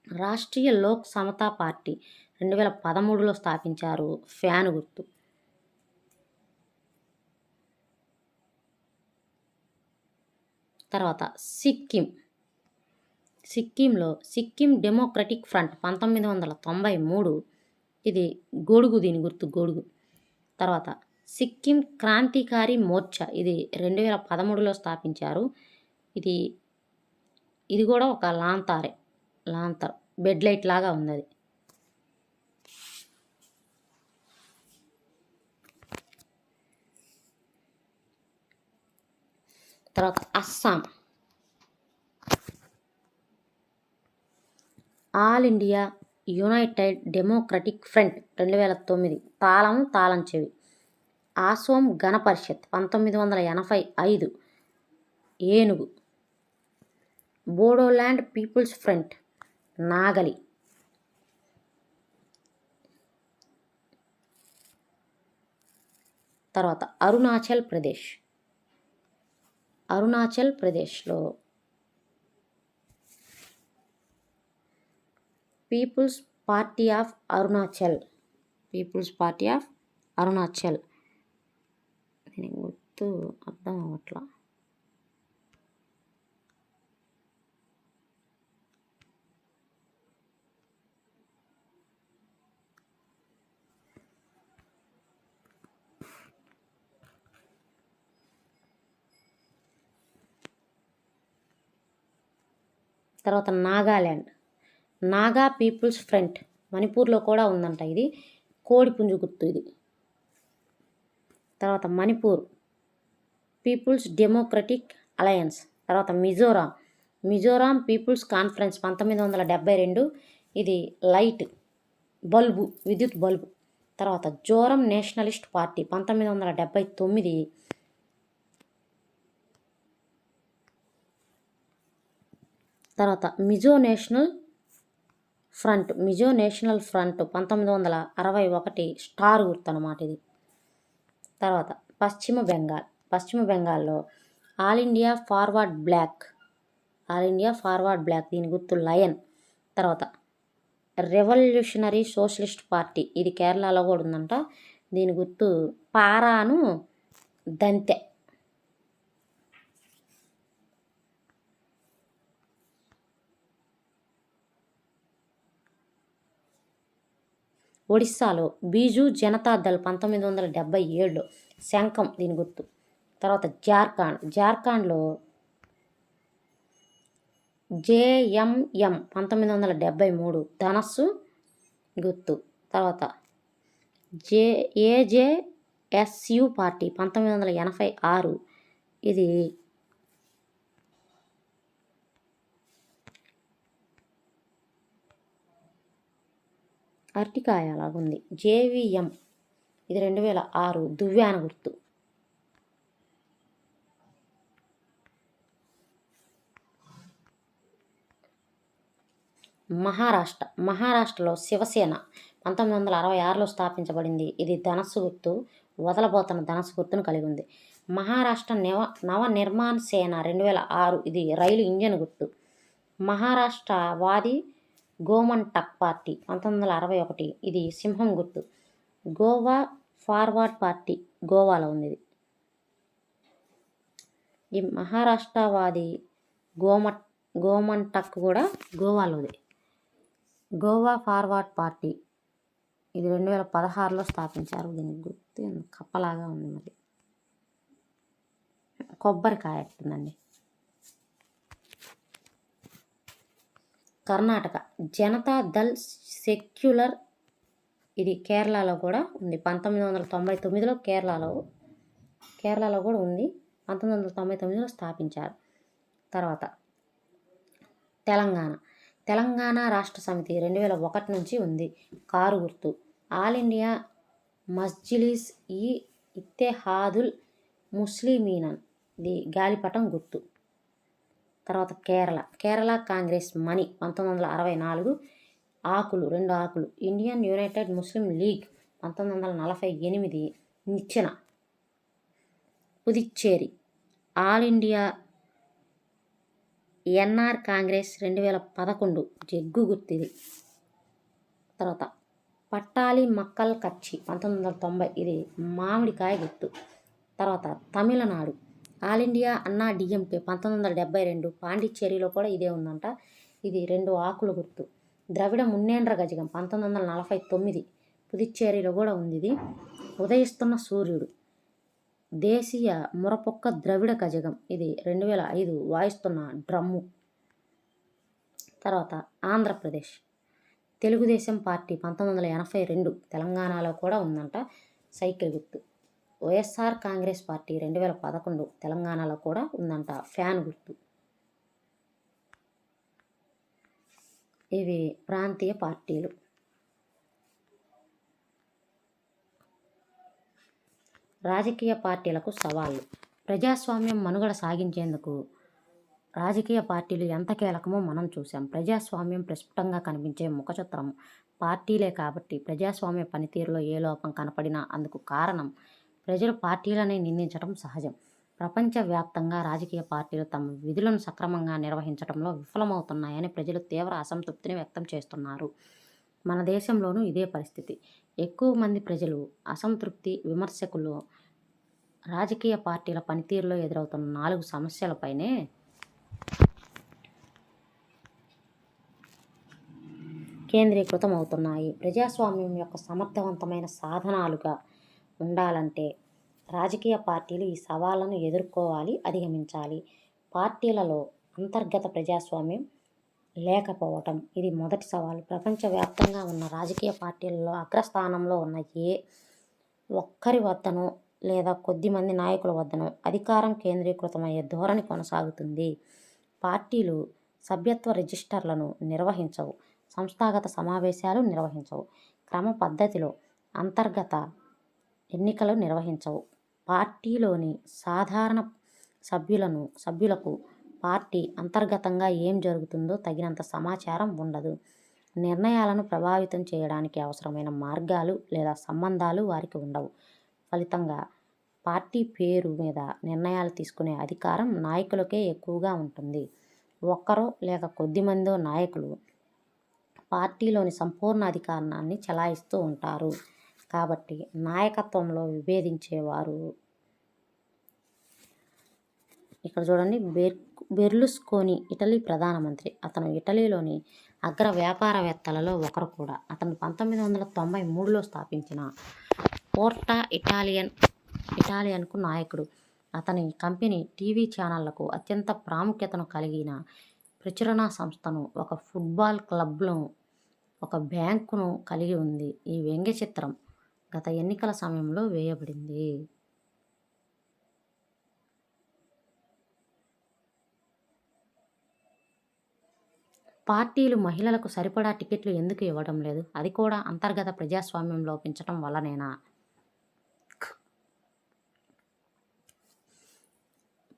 రాష్ట్రీయ లోక్ సమతా పార్టీ 2013లో స్థాపించారు, ఫ్యాన్ గుర్తు. తర్వాత సిక్కింలో సిక్కిం డెమోక్రటిక్ ఫ్రంట్ 1993, ఇది గొడుగు, దీని గుర్తు గొడుగు. తర్వాత సిక్కిం క్రాంతికారి మోర్చా, ఇది 2013లో స్థాపించారు. ఇది కూడా ఒక లాంతర్ బెడ్ లైట్ లాగా ఉంది అది. తర్వాత Assam, all India United democratic front 2009, తాళం చెవి. ఆసోం గణ పరిషత్ 1985, ఏనుగు. బోడోల్యాండ్ పీపుల్స్ ఫ్రంట్, నాగలి. తర్వాత అరుణాచల్ ప్రదేశ్లో పీపుల్స్ పార్టీ ఆఫ్ అరుణాచల్, దీనికి గుర్తు అర్థం అవ్వట్లా. తర్వాత నాగా పీపుల్స్ ఫ్రంట్, మణిపూర్లో కూడా ఉందంట. ఇది కోడిపుంజు గుర్తు ఇది. తర్వాత మణిపూర్ పీపుల్స్ డెమోక్రటిక్ అలయన్స్. తర్వాత మిజోరాం పీపుల్స్ కాన్ఫరెన్స్ 1972, ఇది లైట్ బల్బు, విద్యుత్ బల్బు. తర్వాత జోరం నేషనలిస్ట్ పార్టీ 1979. తర్వాత మిజో నేషనల్ ఫ్రంట్ 1961, స్టార్ గుర్తు అన్నమాట ఇది. తర్వాత పశ్చిమ బెంగాల్లో ఆల్ ఇండియా ఫార్వర్డ్ బ్లాక్, దీని గుర్తు లయన్. తర్వాత రెవల్యూషనరీ సోషలిస్ట్ పార్టీ, ఇది కేరళలో కూడా ఉందంట. దీని గుర్తు పారాను దంతె. ఒడిస్సాలో బీజు జనతాదళ్ 1977, శంఖం దీని గుర్తు. తర్వాత జార్ఖండ్లో జేఎంఎం 1973, ధనస్సు గుర్తు. తర్వాత ఏజేఎస్యు పార్టీ 1986, ఇది అరటికాయ అలాగుంది. జేవిఎం, ఇది 2006, దువ్యాన గుర్తు. మహారాష్ట్రలో శివసేన 1966లో స్థాపించబడింది. ఇది ధనస్సు గుర్తు, వదలబోతున్న ధనస్సు గుర్తును కలిగి ఉంది. మహారాష్ట్ర నవ నిర్మాణ సేన 2006, ఇది రైలు ఇంజన్ గుర్తు. మహారాష్ట్ర వాది గోమంటక్ పార్టీ 1961, ఇది సింహం గుర్తు. గోవా ఫార్వర్డ్ పార్టీ, గోవాలో ఉంది ఇది. ఈ మహారాష్ట్రవాది గోమంటక్ కూడా గోవాలోది. గోవా ఫార్వర్డ్ పార్టీ, ఇది 2016లో స్థాపించారు. దీనికి గుర్తు కప్పలాగా ఉంది, మరి కొబ్బరికాయ ఉందండి. కర్ణాటక జనతా దళ్ సెక్యులర్, ఇది కేరళలో కూడా ఉంది. 1999లో కేరళలో కూడా ఉంది. 1999లో స్థాపించారు. తర్వాత తెలంగాణ రాష్ట్ర సమితి 2001 నుంచి ఉంది, కారు గుర్తు. ఆల్ ఇండియా మజ్లిస్ ఇత్తెహాదుల్ ముస్లిమీన్, ఇది గాలిపటం గుర్తు. తర్వాత కేరళ కాంగ్రెస్ మణి 1964, ఆకులు 2 ఆకులు. ఇండియన్ యునైటెడ్ ముస్లిం లీగ్ 1948, నిచ్చెన. Puducherry All India NR Congress 2011, జగ్గు గుర్తిది. తర్వాత పట్టాలి మక్కల్ కచ్చి 1990, ఇది మామిడికాయ గుర్తు. తర్వాత Tamil Nadu All India Anna DMK 1972, పాండిచ్చేరిలో కూడా ఇదే ఉందంట. ఇది 2 ఆకుల గుర్తు. ద్రవిడ మున్నేండ్ర గజగం 1949 పుదుచ్చేరిలో కూడా ఉంది ఇది. ఉదయిస్తున్న సూర్యుడు దేశీయ మురపొక్క ద్రవిడ గజగం, ఇది 2005 వాయిస్తున్న డ్రమ్ము. తర్వాత ఆంధ్రప్రదేశ్ తెలుగుదేశం పార్టీ 1982 తెలంగాణలో కూడా ఉందంట సైకిల్ గుర్తు. వైఎస్ఆర్ కాంగ్రెస్ పార్టీ 2011 తెలంగాణలో కూడా ఉందంట ఫ్యాన్ గుర్తు. ఇవి ప్రాంతీయ పార్టీలు. రాజకీయ పార్టీలకు సవాళ్ళు. ప్రజాస్వామ్యం మనుగడ సాగించేందుకు రాజకీయ పార్టీలు ఎంత కీలకమో మనం చూసాం. ప్రజాస్వామ్యం ప్రస్ఫుటంగా కనిపించే ముఖచిత్రం పార్టీలే కాబట్టి ప్రజాస్వామ్య పనితీరులో ఏ లోపం కనపడినా అందుకు కారణం ప్రజలు పార్టీలని నిందించడం సహజం. ప్రపంచవ్యాప్తంగా రాజకీయ పార్టీలు తమ విధులను సక్రమంగా నిర్వహించడంలో విఫలమవుతున్నాయని ప్రజలు తీవ్ర అసంతృప్తిని వ్యక్తం చేస్తున్నారు. మన దేశంలోనూ ఇదే పరిస్థితి. ఎక్కువ మంది ప్రజలు అసంతృప్తి విమర్శకులు రాజకీయ పార్టీల పనితీరులో ఎదురవుతున్న 4 సమస్యలపైనే కేంద్రీకృతం అవుతున్నాయి. ప్రజాస్వామ్యం యొక్క సమర్థవంతమైన సాధనాలుగా ఉండాలంటే రాజకీయ పార్టీలు ఈ సవాళ్లను ఎదుర్కోవాలి, అధిగమించాలి. పార్టీలలో అంతర్గత ప్రజాస్వామ్యం లేకపోవటం ఇది మొదటి సవాలు. ప్రపంచవ్యాప్తంగా ఉన్న రాజకీయ పార్టీలలో అగ్రస్థానంలో ఉన్న ఏ ఒక్కరి వద్దనో లేదా కొద్దిమంది నాయకుల వద్దనో అధికారం కేంద్రీకృతమయ్యే ధోరణి కొనసాగుతుంది. పార్టీలు సభ్యత్వ రిజిస్టర్లను నిర్వహించవు, సంస్థాగత సమావేశాలు నిర్వహించవు, క్రమ పద్ధతిలో అంతర్గత ఎన్నికలు నిర్వహించవు. పార్టీలోని సాధారణ సభ్యులకు పార్టీ అంతర్గతంగా ఏం జరుగుతుందో తగినంత సమాచారం ఉండదు. నిర్ణయాలను ప్రభావితం చేయడానికి అవసరమైన మార్గాలు లేదా సంబంధాలు వారికి ఉండవు. ఫలితంగా పార్టీ పేరు మీద నిర్ణయాలు తీసుకునే అధికారం నాయకులకే ఎక్కువగా ఉంటుంది. ఒక్కరో లేక కొద్దిమందో నాయకులు పార్టీలోని సంపూర్ణ అధికారాన్ని చెలాయిస్తూ ఉంటారు. కాబట్టి నాయకత్వంలో విభేదించేవారు. ఇక్కడ చూడండి, బెర్లుస్కోని ఇటలీ ప్రధానమంత్రి. అతను ఇటలీలోని అగ్ర వ్యాపారవేత్తలలో ఒకరు కూడా. అతను 1993లో స్థాపించిన పోర్టా ఇటాలియన్కు నాయకుడు. అతని కంపెనీ టీవీ ఛానళ్లకు అత్యంత ప్రాముఖ్యతను కలిగిన ప్రచురణ సంస్థను, ఒక ఫుట్బాల్ క్లబ్ను, ఒక బ్యాంకును కలిగి ఉంది. ఈ వ్యంగ్య చిత్రం గత ఎన్నికల సమయంలో వేయబడింది. పార్టీలు మహిళలకు సరిపడా టికెట్లు ఎందుకు ఇవ్వడం లేదు? అది కూడా అంతర్గత ప్రజాస్వామ్యం లోపించటం వల్లనేనా?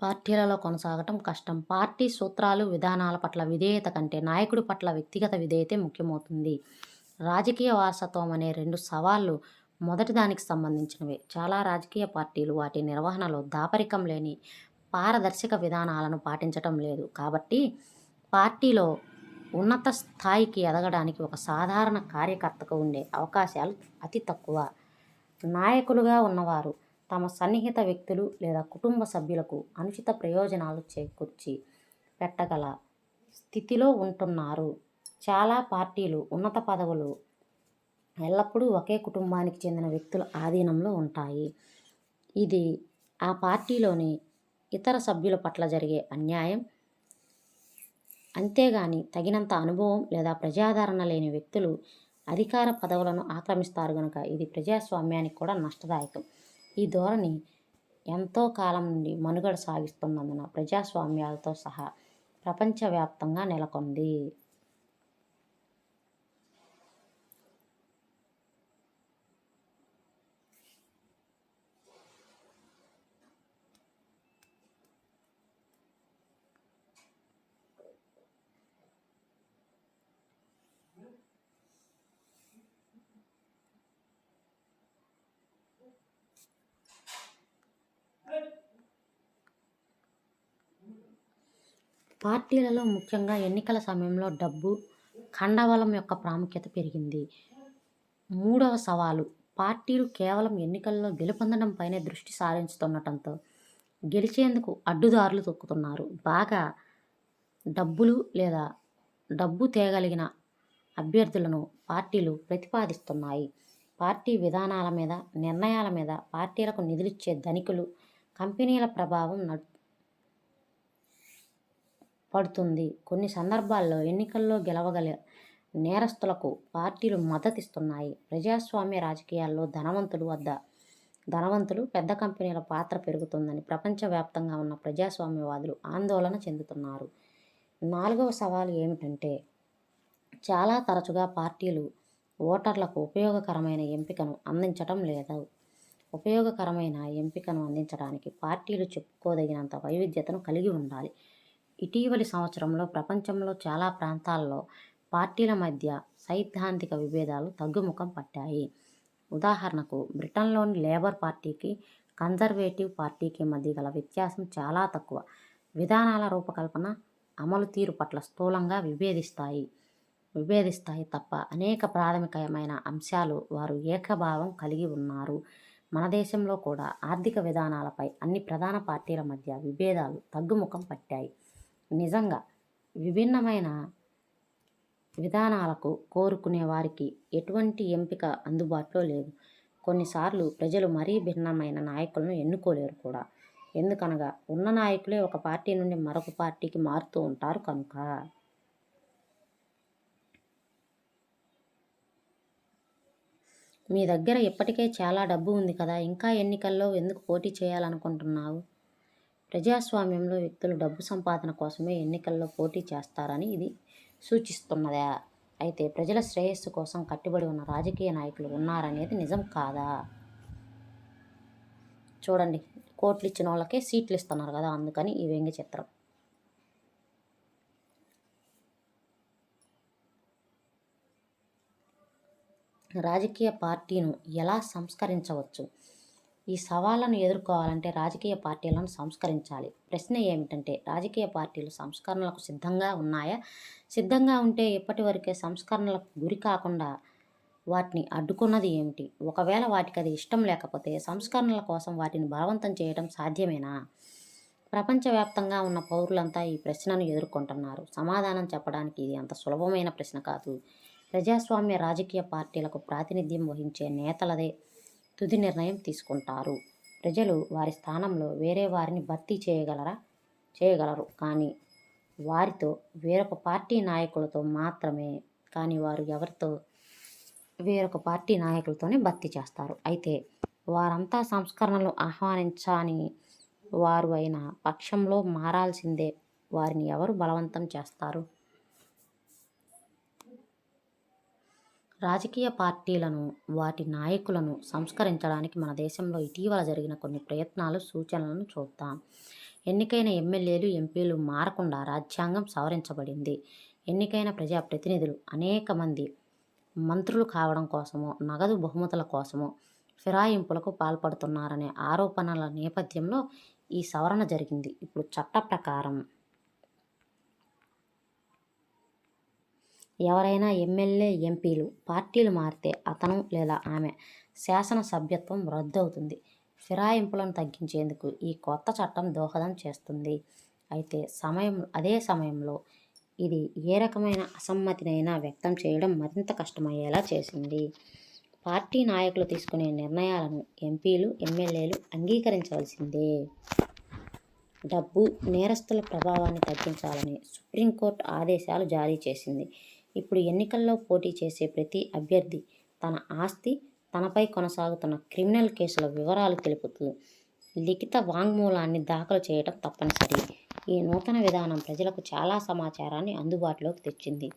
పార్టీలలో కొనసాగటం కష్టం. పార్టీ సూత్రాలు, విధానాల పట్ల విధేయత కంటే నాయకుడి పట్ల వ్యక్తిగత విధేయతే ముఖ్యమవుతుంది. రాజకీయ వారసత్వం అనే 2 సవాళ్లు మొదటి దానికి సంబంధించినవే. చాలా రాజకీయ పార్టీలు వాటి నిర్వహణలో దాపరికం లేని పారదర్శక విధానాలను పాటించటం లేదు. కాబట్టి పార్టీలో ఉన్నత స్థాయికి ఎదగడానికి ఒక సాధారణ కార్యకర్తకు ఉండే అవకాశాలు అతి తక్కువ. నాయకులుగా ఉన్నవారు తమ సన్నిహిత వ్యక్తులు లేదా కుటుంబ సభ్యులకు అనుచిత ప్రయోజనాలు చేకూర్చి పెట్టగల స్థితిలో ఉంటున్నారు. చాలా పార్టీలు ఉన్నత పదవులు ఎల్లప్పుడూ ఒకే కుటుంబానికి చెందిన వ్యక్తుల ఆధీనంలో ఉంటాయి. ఇది ఆ పార్టీలోని ఇతర సభ్యుల పట్ల జరిగే అన్యాయం. అంతేగాని తగినంత అనుభవం లేదా ప్రజాదరణ లేని వ్యక్తులు అధికార పదవులను ఆక్రమిస్తారు కనుక ఇది ప్రజాస్వామ్యానికి కూడా నష్టదాయకం. ఈ ధోరణి ఎంతో కాలం నుండి మనుగడ సాగిస్తున్నందున ప్రజాస్వామ్యాలతో సహా ప్రపంచవ్యాప్తంగా నెలకొంది. పార్టీలలో ముఖ్యంగా ఎన్నికల సమయంలో డబ్బు, ఖండబలం యొక్క ప్రాముఖ్యత పెరిగింది. 3వ సవాలు, పార్టీలు కేవలం ఎన్నికల్లో గెలుపొందడంపైనే దృష్టి సారించుతుండటంతో గెలిచేందుకు అడ్డుదారులు తొక్కుతున్నారు. బాగా డబ్బులు లేదా డబ్బు తేగలిగిన అభ్యర్థులను పార్టీలు ప్రతిపాదిస్తున్నాయి. పార్టీ విధానాల మీద, నిర్ణయాల మీద పార్టీలకు నిధులిచ్చే ధనికులు, కంపెనీల ప్రభావం పడుతుంది. కొన్ని సందర్భాల్లో ఎన్నికల్లో గెలవగల నేరస్తులకు పార్టీలు మద్దతిస్తున్నాయి. ప్రజాస్వామ్య రాజకీయాల్లో ధనవంతులు, పెద్ద కంపెనీల పాత్ర పెరుగుతుందని ప్రపంచవ్యాప్తంగా ఉన్న ప్రజాస్వామ్యవాదులు ఆందోళన చెందుతున్నారు. 4వ సవాలు ఏమిటంటే, చాలా తరచుగా పార్టీలు ఓటర్లకు ఉపయోగకరమైన ఎంపికను అందించడానికి పార్టీలు చెప్పుకోదగినంత వైవిధ్యతను కలిగి ఉండాలి. ఇటీవలి సంవత్సరంలో ప్రపంచంలో చాలా ప్రాంతాల్లో పార్టీల మధ్య సైద్ధాంతిక విభేదాలు తగ్గుముఖం పట్టాయి. ఉదాహరణకు, బ్రిటన్లోని లేబర్ పార్టీకి, కన్జర్వేటివ్ పార్టీకి మధ్య గల వ్యత్యాసం చాలా తక్కువ. విధానాల రూపకల్పన, అమలు తీరు పట్ల స్థూలంగా విభేదిస్తాయి తప్ప అనేక ప్రాథమికమైన అంశాలు వారు ఏకభావం కలిగి ఉన్నారు. మన దేశంలో కూడా ఆర్థిక విధానాలపై అన్ని ప్రధాన పార్టీల మధ్య విభేదాలు తగ్గుముఖం పట్టాయి. నిజంగా విభిన్నమైన విధానాలకు కోరుకునే వారికి ఎటువంటి ఎంపిక అందుబాటులో లేదు. కొన్నిసార్లు ప్రజలు మరీ భిన్నమైన నాయకులను ఎన్నుకోలేరు కూడా. ఎందుకనగా ఉన్న నాయకులే ఒక పార్టీ నుండి మరొక పార్టీకి మారుతూ ఉంటారు కనుక. మీ దగ్గర ఇప్పటికే చాలా డబ్బు ఉంది కదా, ఇంకా ఎన్నికల్లో ఎందుకు పోటీ చేయాలనుకుంటున్నావు? ప్రజాస్వామ్యంలో వ్యక్తులు డబ్బు సంపాదన కోసమే ఎన్నికల్లో పోటీ చేస్తారని ఇది సూచిస్తున్నదా? అయితే ప్రజల శ్రేయస్సు కోసం కట్టుబడి ఉన్న రాజకీయ నాయకులు ఉన్నారనేది నిజం కాదా? చూడండి, కోట్లు ఇచ్చిన వాళ్ళకే సీట్లు ఇస్తున్నారు కదా, అందుకని ఈ వ్యంగ్య చిత్రం. రాజకీయ పార్టీను ఎలా సంస్కరించవచ్చు? ఈ సవాళ్లను ఎదుర్కోవాలంటే రాజకీయ పార్టీలను సంస్కరించాలి. ప్రశ్న ఏమిటంటే, రాజకీయ పార్టీలు సంస్కరణలకు సిద్ధంగా ఉన్నాయా? సిద్ధంగా ఉంటే ఇప్పటి వరకే సంస్కరణలకు గురి కాకుండా వాటిని అడ్డుకున్నది ఏమిటి? ఒకవేళ వాటికి అది ఇష్టం లేకపోతే సంస్కరణల కోసం వాటిని బలవంతం చేయడం సాధ్యమేనా? ప్రపంచవ్యాప్తంగా ఉన్న పౌరులంతా ఈ ప్రశ్నను ఎదుర్కొంటున్నారు. సమాధానం చెప్పడానికి ఇది అంత సులభమైన ప్రశ్న కాదు. ప్రజాస్వామ్య రాజకీయ పార్టీలకు ప్రాతినిధ్యం వహించే నేతలదే తుది నిర్ణయం తీసుకుంటారు. ప్రజలు వారి స్థానంలో వేరే వారిని భర్తీ చేయగలరు, కానీ వారితో వేరొక పార్టీ నాయకులతో మాత్రమే. కానీ వారు వేరొక పార్టీ నాయకులతోనే భర్తీ చేస్తారు. అయితే వారంతా సంస్కరణలు ఆహ్వానించని వారు అయిన పక్షంలో మారాల్సిందే. వారిని ఎవరు బలవంతం చేస్తారు? రాజకీయ పార్టీలను, వాటి నాయకులను సంస్కరించడానికి మన దేశంలో ఇటీవల జరిగిన కొన్ని ప్రయత్నాలు, సూచనలను చూద్దాం. ఎన్నికైన ఎమ్మెల్యేలు, ఎంపీలు మారకుండా రాజ్యాంగం సవరించబడింది. ఎన్నికైన ప్రజాప్రతినిధులు అనేక మంది మంత్రులు కావడం కోసమో, నగదు బహుమతుల కోసమో ఫిరాయింపులకు పాల్పడుతున్నారనే ఆరోపణల నేపథ్యంలో ఈ సవరణ జరిగింది. ఇప్పుడు చట్ట ప్రకారం ఎవరైనా ఎమ్మెల్యే, ఎంపీలు పార్టీలు మారితే అతను లేదా ఆమె శాసన సభ్యత్వం రద్దవుతుంది. ఫిరాయింపులను తగ్గించేందుకు ఈ కొత్త చట్టం దోహదం చేస్తుంది. అయితే అదే సమయంలో ఇది ఏ రకమైన అసమ్మతినైనా వ్యక్తం చేయడం మరింత కష్టమయ్యేలా చేసింది. పార్టీ నాయకులు తీసుకునే నిర్ణయాలను ఎంపీలు, ఎమ్మెల్యేలు అంగీకరించవలసిందే. డబ్బు, నేరస్తుల ప్రభావాన్ని తగ్గించాలని సుప్రీంకోర్టు ఆదేశాలు జారీ చేసింది. ఇప్పుడు ఎన్నికల్లో పోటీ చేసే ప్రతి అభ్యర్థి తన ఆస్తి, తనపై కొనసాగుతున్న క్రిమినల్ కేసుల వివరాలు తెలుపుతూ లిఖిత వాంగ్మూలాన్ని దాఖలు చేయడం తప్పనిసరి. ఈ నూతన విధానం ప్రజలకు చాలా సమాచారాన్ని అందుబాటులోకి తెచ్చింది.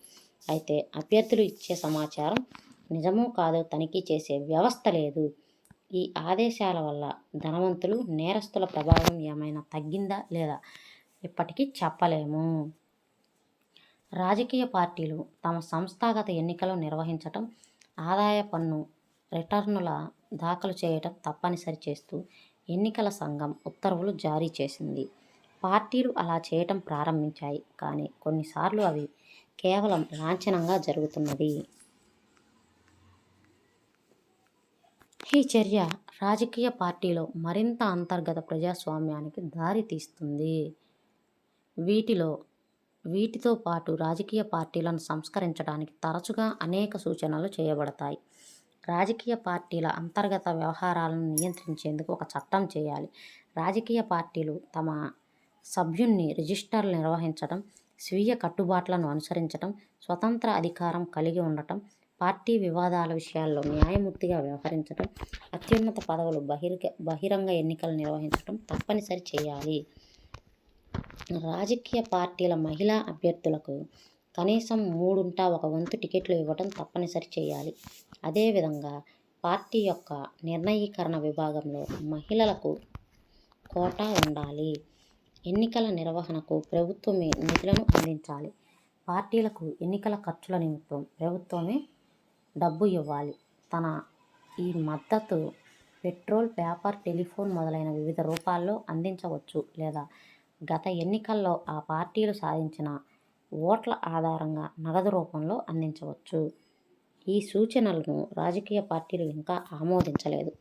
అయితే అభ్యర్థులు ఇచ్చే సమాచారం నిజమో కాదో తనిఖీ చేసే వ్యవస్థ లేదు. ఈ ఆదేశాల వల్ల ధనవంతులు, నేరస్తుల ప్రభావం ఏమైనా తగ్గిందా లేదా ఇప్పటికీ చెప్పలేము. రాజకీయ పార్టీలు తమ సంస్థాగత ఎన్నికలు నిర్వహించటం, ఆదాయ పన్ను రిటర్నుల దాఖలు చేయటం తప్పనిసరి చేస్తూ ఎన్నికల సంఘం ఉత్తర్వులు జారీ చేసింది. పార్టీలు అలా చేయటం ప్రారంభించాయి, కానీ కొన్నిసార్లు అవి కేవలం లాంఛనంగా జరుగుతున్నది. ఈ చర్య రాజకీయ పార్టీలో మరింత అంతర్గత ప్రజాస్వామ్యానికి దారి తీస్తుంది. వీటిలో వీటితో పాటు రాజకీయ పార్టీలను సంస్కరించడానికి తరచుగా అనేక సూచనలు చేయబడతాయి. రాజకీయ పార్టీల అంతర్గత వ్యవహారాలను నియంత్రించేందుకు ఒక చట్టం చేయాలి. రాజకీయ పార్టీలు తమ సభ్యున్ని రిజిస్టర్లు నిర్వహించడం, స్వీయ కట్టుబాట్లను అనుసరించడం, స్వతంత్ర అధికారం కలిగి ఉండటం, పార్టీ వివాదాల విషయాల్లో న్యాయమూర్తిగా వ్యవహరించడం, అత్యున్నత పదవులు బహిరంగ ఎన్నికలు నిర్వహించడం తప్పనిసరి చేయాలి. రాజకీయ పార్టీల మహిళా అభ్యర్థులకు కనీసం 1/3 టికెట్లు ఇవ్వడం తప్పనిసరి చేయాలి. అదేవిధంగా పార్టీ యొక్క నిర్ణయీకరణ విభాగంలో మహిళలకు కోటా ఉండాలి. ఎన్నికల నిర్వహణకు ప్రభుత్వమే నిధులను అందించాలి. పార్టీలకు ఎన్నికల ఖర్చుల నిమిత్తం ప్రభుత్వమే డబ్బు ఇవ్వాలి. ఈ మద్దతు పెట్రోల్, పేపర్, టెలిఫోన్ మొదలైన వివిధ రూపాల్లో అందించవచ్చు లేదా గత ఎన్నికల్లో ఆ పార్టీలు సాధించిన ఓట్ల ఆధారంగా నగదు రూపంలో అందించవచ్చు. ఈ సూచనలను రాజకీయ పార్టీలు ఇంకా ఆమోదించలేదు.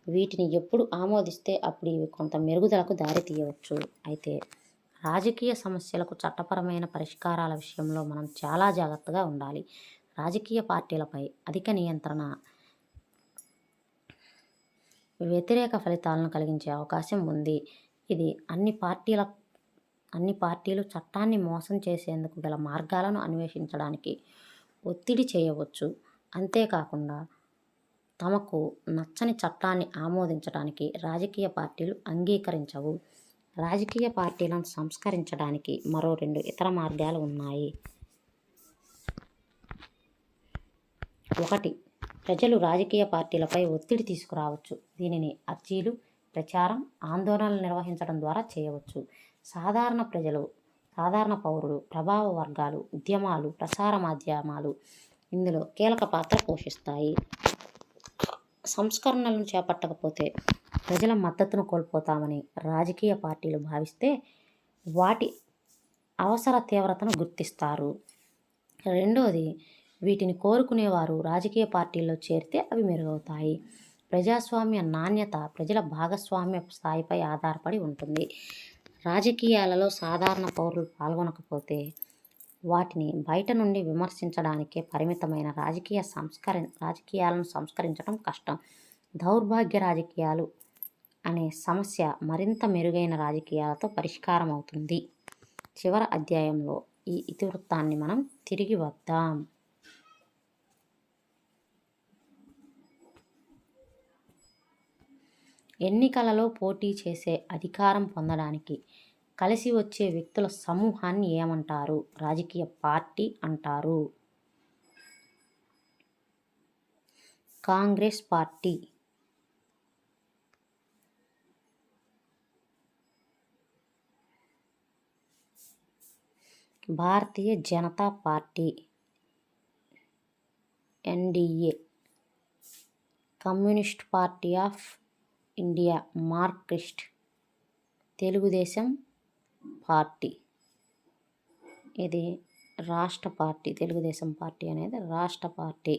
వీటిని ఎప్పుడు ఆమోదిస్తే అప్పుడు ఇవి కొంత మెరుగుదలకు దారితీయవచ్చు. అయితే రాజకీయ సమస్యలకు చట్టపరమైన పరిష్కారాల విషయంలో మనం చాలా జాగ్రత్తగా ఉండాలి. రాజకీయ పార్టీలపై అధిక నియంత్రణ వ్యతిరేక ఫలితాలను కలిగించే అవకాశం ఉంది. ఇది అన్ని పార్టీలు చట్టాన్ని మోసం చేసేందుకు గల మార్గాలను అన్వేషించడానికి ఒత్తిడి చేయవచ్చు. అంతేకాకుండా తమకు నచ్చని చట్టాన్ని ఆమోదించడానికి రాజకీయ పార్టీలు అంగీకరించవు. రాజకీయ పార్టీలను సంస్కరించడానికి మరో 2 ఇతర మార్గాలు ఉన్నాయి. 1. ప్రజలు రాజకీయ పార్టీలపై ఒత్తిడి తీసుకురావచ్చు. దీనిని అర్జీలు, ప్రచారం, ఆందోళనలు నిర్వహించడం ద్వారా చేయవచ్చు. సాధారణ పౌరులు, ప్రభావ వర్గాలు, ఉద్యమాలు, ప్రసార మాధ్యమాలు ఇందులో కీలక పాత్ర పోషిస్తాయి. సంస్కరణలను చేపట్టకపోతే ప్రజల మద్దతును కోల్పోతామని రాజకీయ పార్టీలు భావిస్తే వాటి అవసర తీవ్రతను గుర్తిస్తారు. 2. వీటిని కోరుకునేవారు రాజకీయ పార్టీల్లో చేరితే అవి మెరుగవుతాయి. ప్రజాస్వామ్య నాణ్యత ప్రజల భాగస్వామ్య స్థాయిపై ఆధారపడి ఉంటుంది. రాజకీయాలలో సాధారణ పౌరులు పాల్గొనకపోతే వాటిని బయట నుండి విమర్శించడానికే పరిమితమైన రాజకీయాలను సంస్కరించడం కష్టం. దౌర్భాగ్య రాజకీయాలు అనే సమస్య మరింత మెరుగైన రాజకీయాలతో పరిష్కారం అవుతుంది. చివరి అధ్యాయంలో ఈ ఇతివృత్తాన్ని మనం తిరిగి వద్దాం. ఎన్నికలలో పోటీ చేసే అధికారం పొందడానికి కలిసి వచ్చే వ్యక్తుల సమూహాన్ని ఏమంటారు? రాజకీయ పార్టీ అంటారు. Congress party, Bharatiya Janata party NDA, communist party of India Marxist, Telugu Desam party. ఇది రాష్ట్ర పార్టీ. తెలుగుదేశం పార్టీ అనేది రాష్ట్ర party.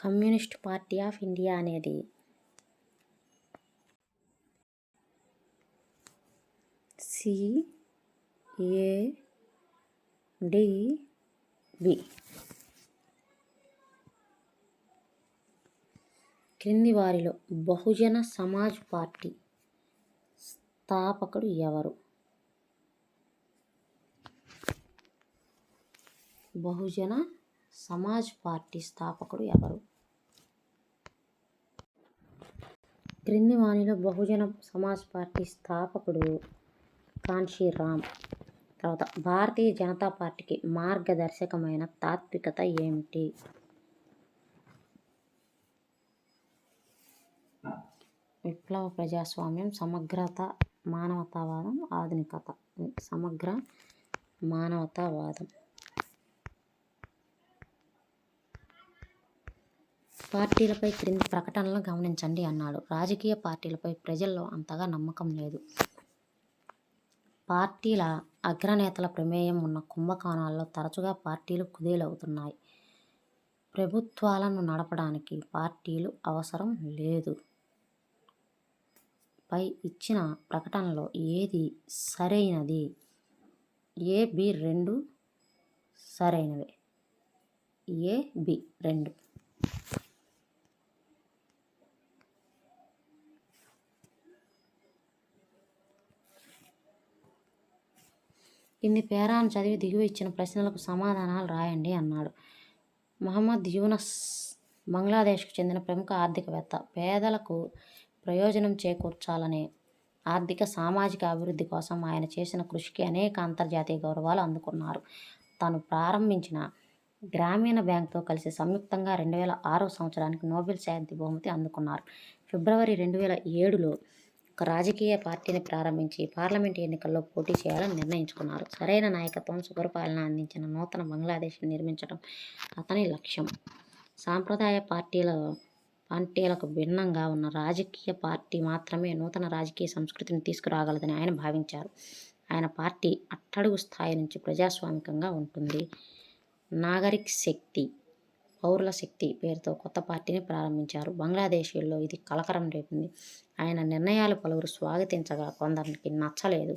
Communist party of India అనేది CADB. క్రింది వారిలో బహుజన సమాజ్ పార్టీ స్థాపకుడు ఎవరు? బహుజన సమాజ్ పార్టీ స్థాపకుడు ఎవరు? క్రింది వానిలో బహుజన సమాజ్ పార్టీ స్థాపకుడు కాన్షీరామ్. తర్వాత భారతీయ జనతా పార్టీకి మార్గదర్శకమైన తాత్వికత ఏమిటి? విప్లవ ప్రజాస్వామ్యం, సమగ్రత, మానవతావాదం, ఆధునికత. సమగ్ర మానవతావాదం. పార్టీలపై క్రింది ప్రకటనలను గమనించండి అన్నాడు. రాజకీయ పార్టీలపై ప్రజల్లో అంతగా నమ్మకం లేదు. పార్టీల అగ్రనేతల ప్రమేయం ఉన్న కుంభకోణాల్లో తరచుగా పార్టీలు కుదేలవుతున్నాయి. ప్రభుత్వాలను నడపడానికి పార్టీలు అవసరం లేదు. పై ఇచ్చిన ప్రకటనలో ఏది సరైనది? ఏ, బి రెండు సరైనవే. ఏ, బి రెండు. కింది పేరాను చదివి దిగువ ఇచ్చిన ప్రశ్నలకు సమాధానాలు రాయండి అన్నాడు. మహమ్మద్ యూనస్ బంగ్లాదేశ్కు చెందిన ప్రముఖ ఆర్థికవేత్త. పేదలకు ప్రయోజనం చేకూర్చాలనే ఆర్థిక సామాజిక అభివృద్ధి కోసం ఆయన చేసిన కృషికి అనేక అంతర్జాతీయ గౌరవాలు అందుకున్నారు. తాను ప్రారంభించిన గ్రామీణ బ్యాంకుతో కలిసి సంయుక్తంగా 2006 సంవత్సరానికి నోబెల్ శాంతి బహుమతి అందుకున్నారు. ఫిబ్రవరి 2007లో ఒక రాజకీయ పార్టీని ప్రారంభించి పార్లమెంటు ఎన్నికల్లో పోటీ చేయాలని నిర్ణయించుకున్నారు. సరైన నాయకత్వం, సుపరిపాలన అందించిన నూతన బంగ్లాదేశ్ని నిర్మించడం అతని లక్ష్యం. సాంప్రదాయ పార్టీలకు భిన్నంగా ఉన్న రాజకీయ పార్టీ మాత్రమే నూతన రాజకీయ సంస్కృతిని తీసుకురాగలదని ఆయన భావించారు. ఆయన పార్టీ అట్టడుగు స్థాయి నుంచి ప్రజాస్వామికంగా ఉంటుంది. నాగరిక్ శక్తి, పౌరుల శక్తి పేరుతో కొత్త పార్టీని ప్రారంభించారు. బంగ్లాదేశీయుల్లో ఇది కలకరం రేపింది. ఆయన నిర్ణయాలు పలువురు స్వాగతించగా కొందరికి నచ్చలేదు.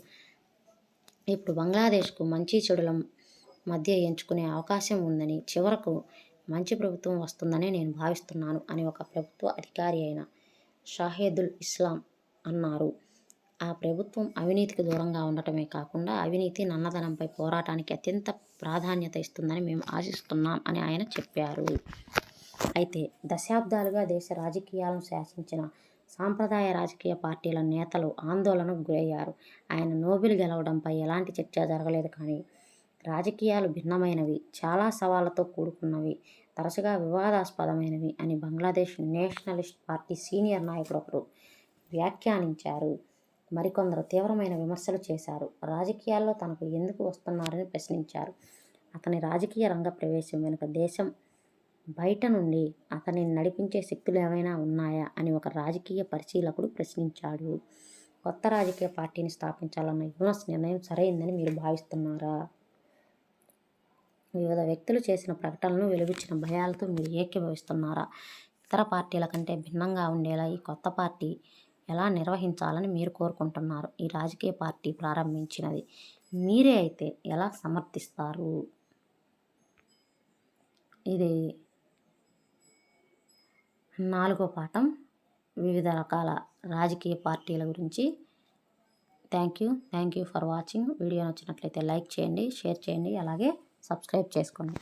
ఇప్పుడు బంగ్లాదేశ్కు మంచి చెడుల మధ్య ఎంచుకునే అవకాశం ఉందని, చివరకు మంచి ప్రభుత్వం వస్తుందని నేను భావిస్తున్నాను అని ఒక ప్రభుత్వ అధికారి అయిన షాహేదుల్ ఇస్లాం అన్నారు. ఆ ప్రభుత్వం అవినీతికి దూరంగా ఉండటమే కాకుండా అవినీతి, నల్లధనంపై పోరాటానికి అత్యంత ప్రాధాన్యత ఇస్తుందని మేము ఆశిస్తున్నాం అని ఆయన చెప్పారు. అయితే దశాబ్దాలుగా దేశ రాజకీయాలను శాసించిన సాంప్రదాయ రాజకీయ పార్టీల నేతలు ఆందోళనకు గురయ్యారు. ఆయన నోబెల్ గెలవడంపై ఎలాంటి చర్చ జరగలేదు. కానీ రాజకీయాలు భిన్నమైనవి, చాలా సవాళ్లతో కూడుకున్నవి, తరచుగా వివాదాస్పదమైనవి అని బంగ్లాదేశ్ నేషనలిస్ట్ పార్టీ సీనియర్ నాయకుడు ఒకరు వ్యాఖ్యానించారు. మరికొందరు తీవ్రమైన విమర్శలు చేశారు. రాజకీయాల్లో తనకు ఎందుకు వస్తున్నారని ప్రశ్నించారు. అతని రాజకీయ రంగ ప్రవేశం వెనుక దేశం బయట నుండి అతనిని నడిపించే శక్తులు ఏమైనా ఉన్నాయా అని ఒక రాజకీయ పరిశీలకుడు ప్రశ్నించాడు. కొత్త రాజకీయ పార్టీని స్థాపించాలన్న యూనస్ నిర్ణయం సరైందని మీరు భావిస్తున్నారా? వివిధ వ్యక్తులు చేసిన ప్రకటనలను వెలుగుచ్చిన భయాలతో మీరు ఏకీభవిస్తున్నారా? ఇతర పార్టీల కంటే భిన్నంగా ఉండేలా ఈ కొత్త పార్టీ ఎలా నిర్వహించాలని మీరు కోరుకుంటున్నారు? ఈ రాజకీయ పార్టీ ప్రారంభించినది మీరే అయితే ఎలా సమర్థిస్తారు? ఇది 4వ పాఠం, వివిధ రకాల రాజకీయ పార్టీల గురించి. Thank you for watching. Video నచ్చినట్లయితే లైక్ చేయండి, షేర్ చేయండి, అలాగే సబ్స్క్రైబ్ చేసుకోండి.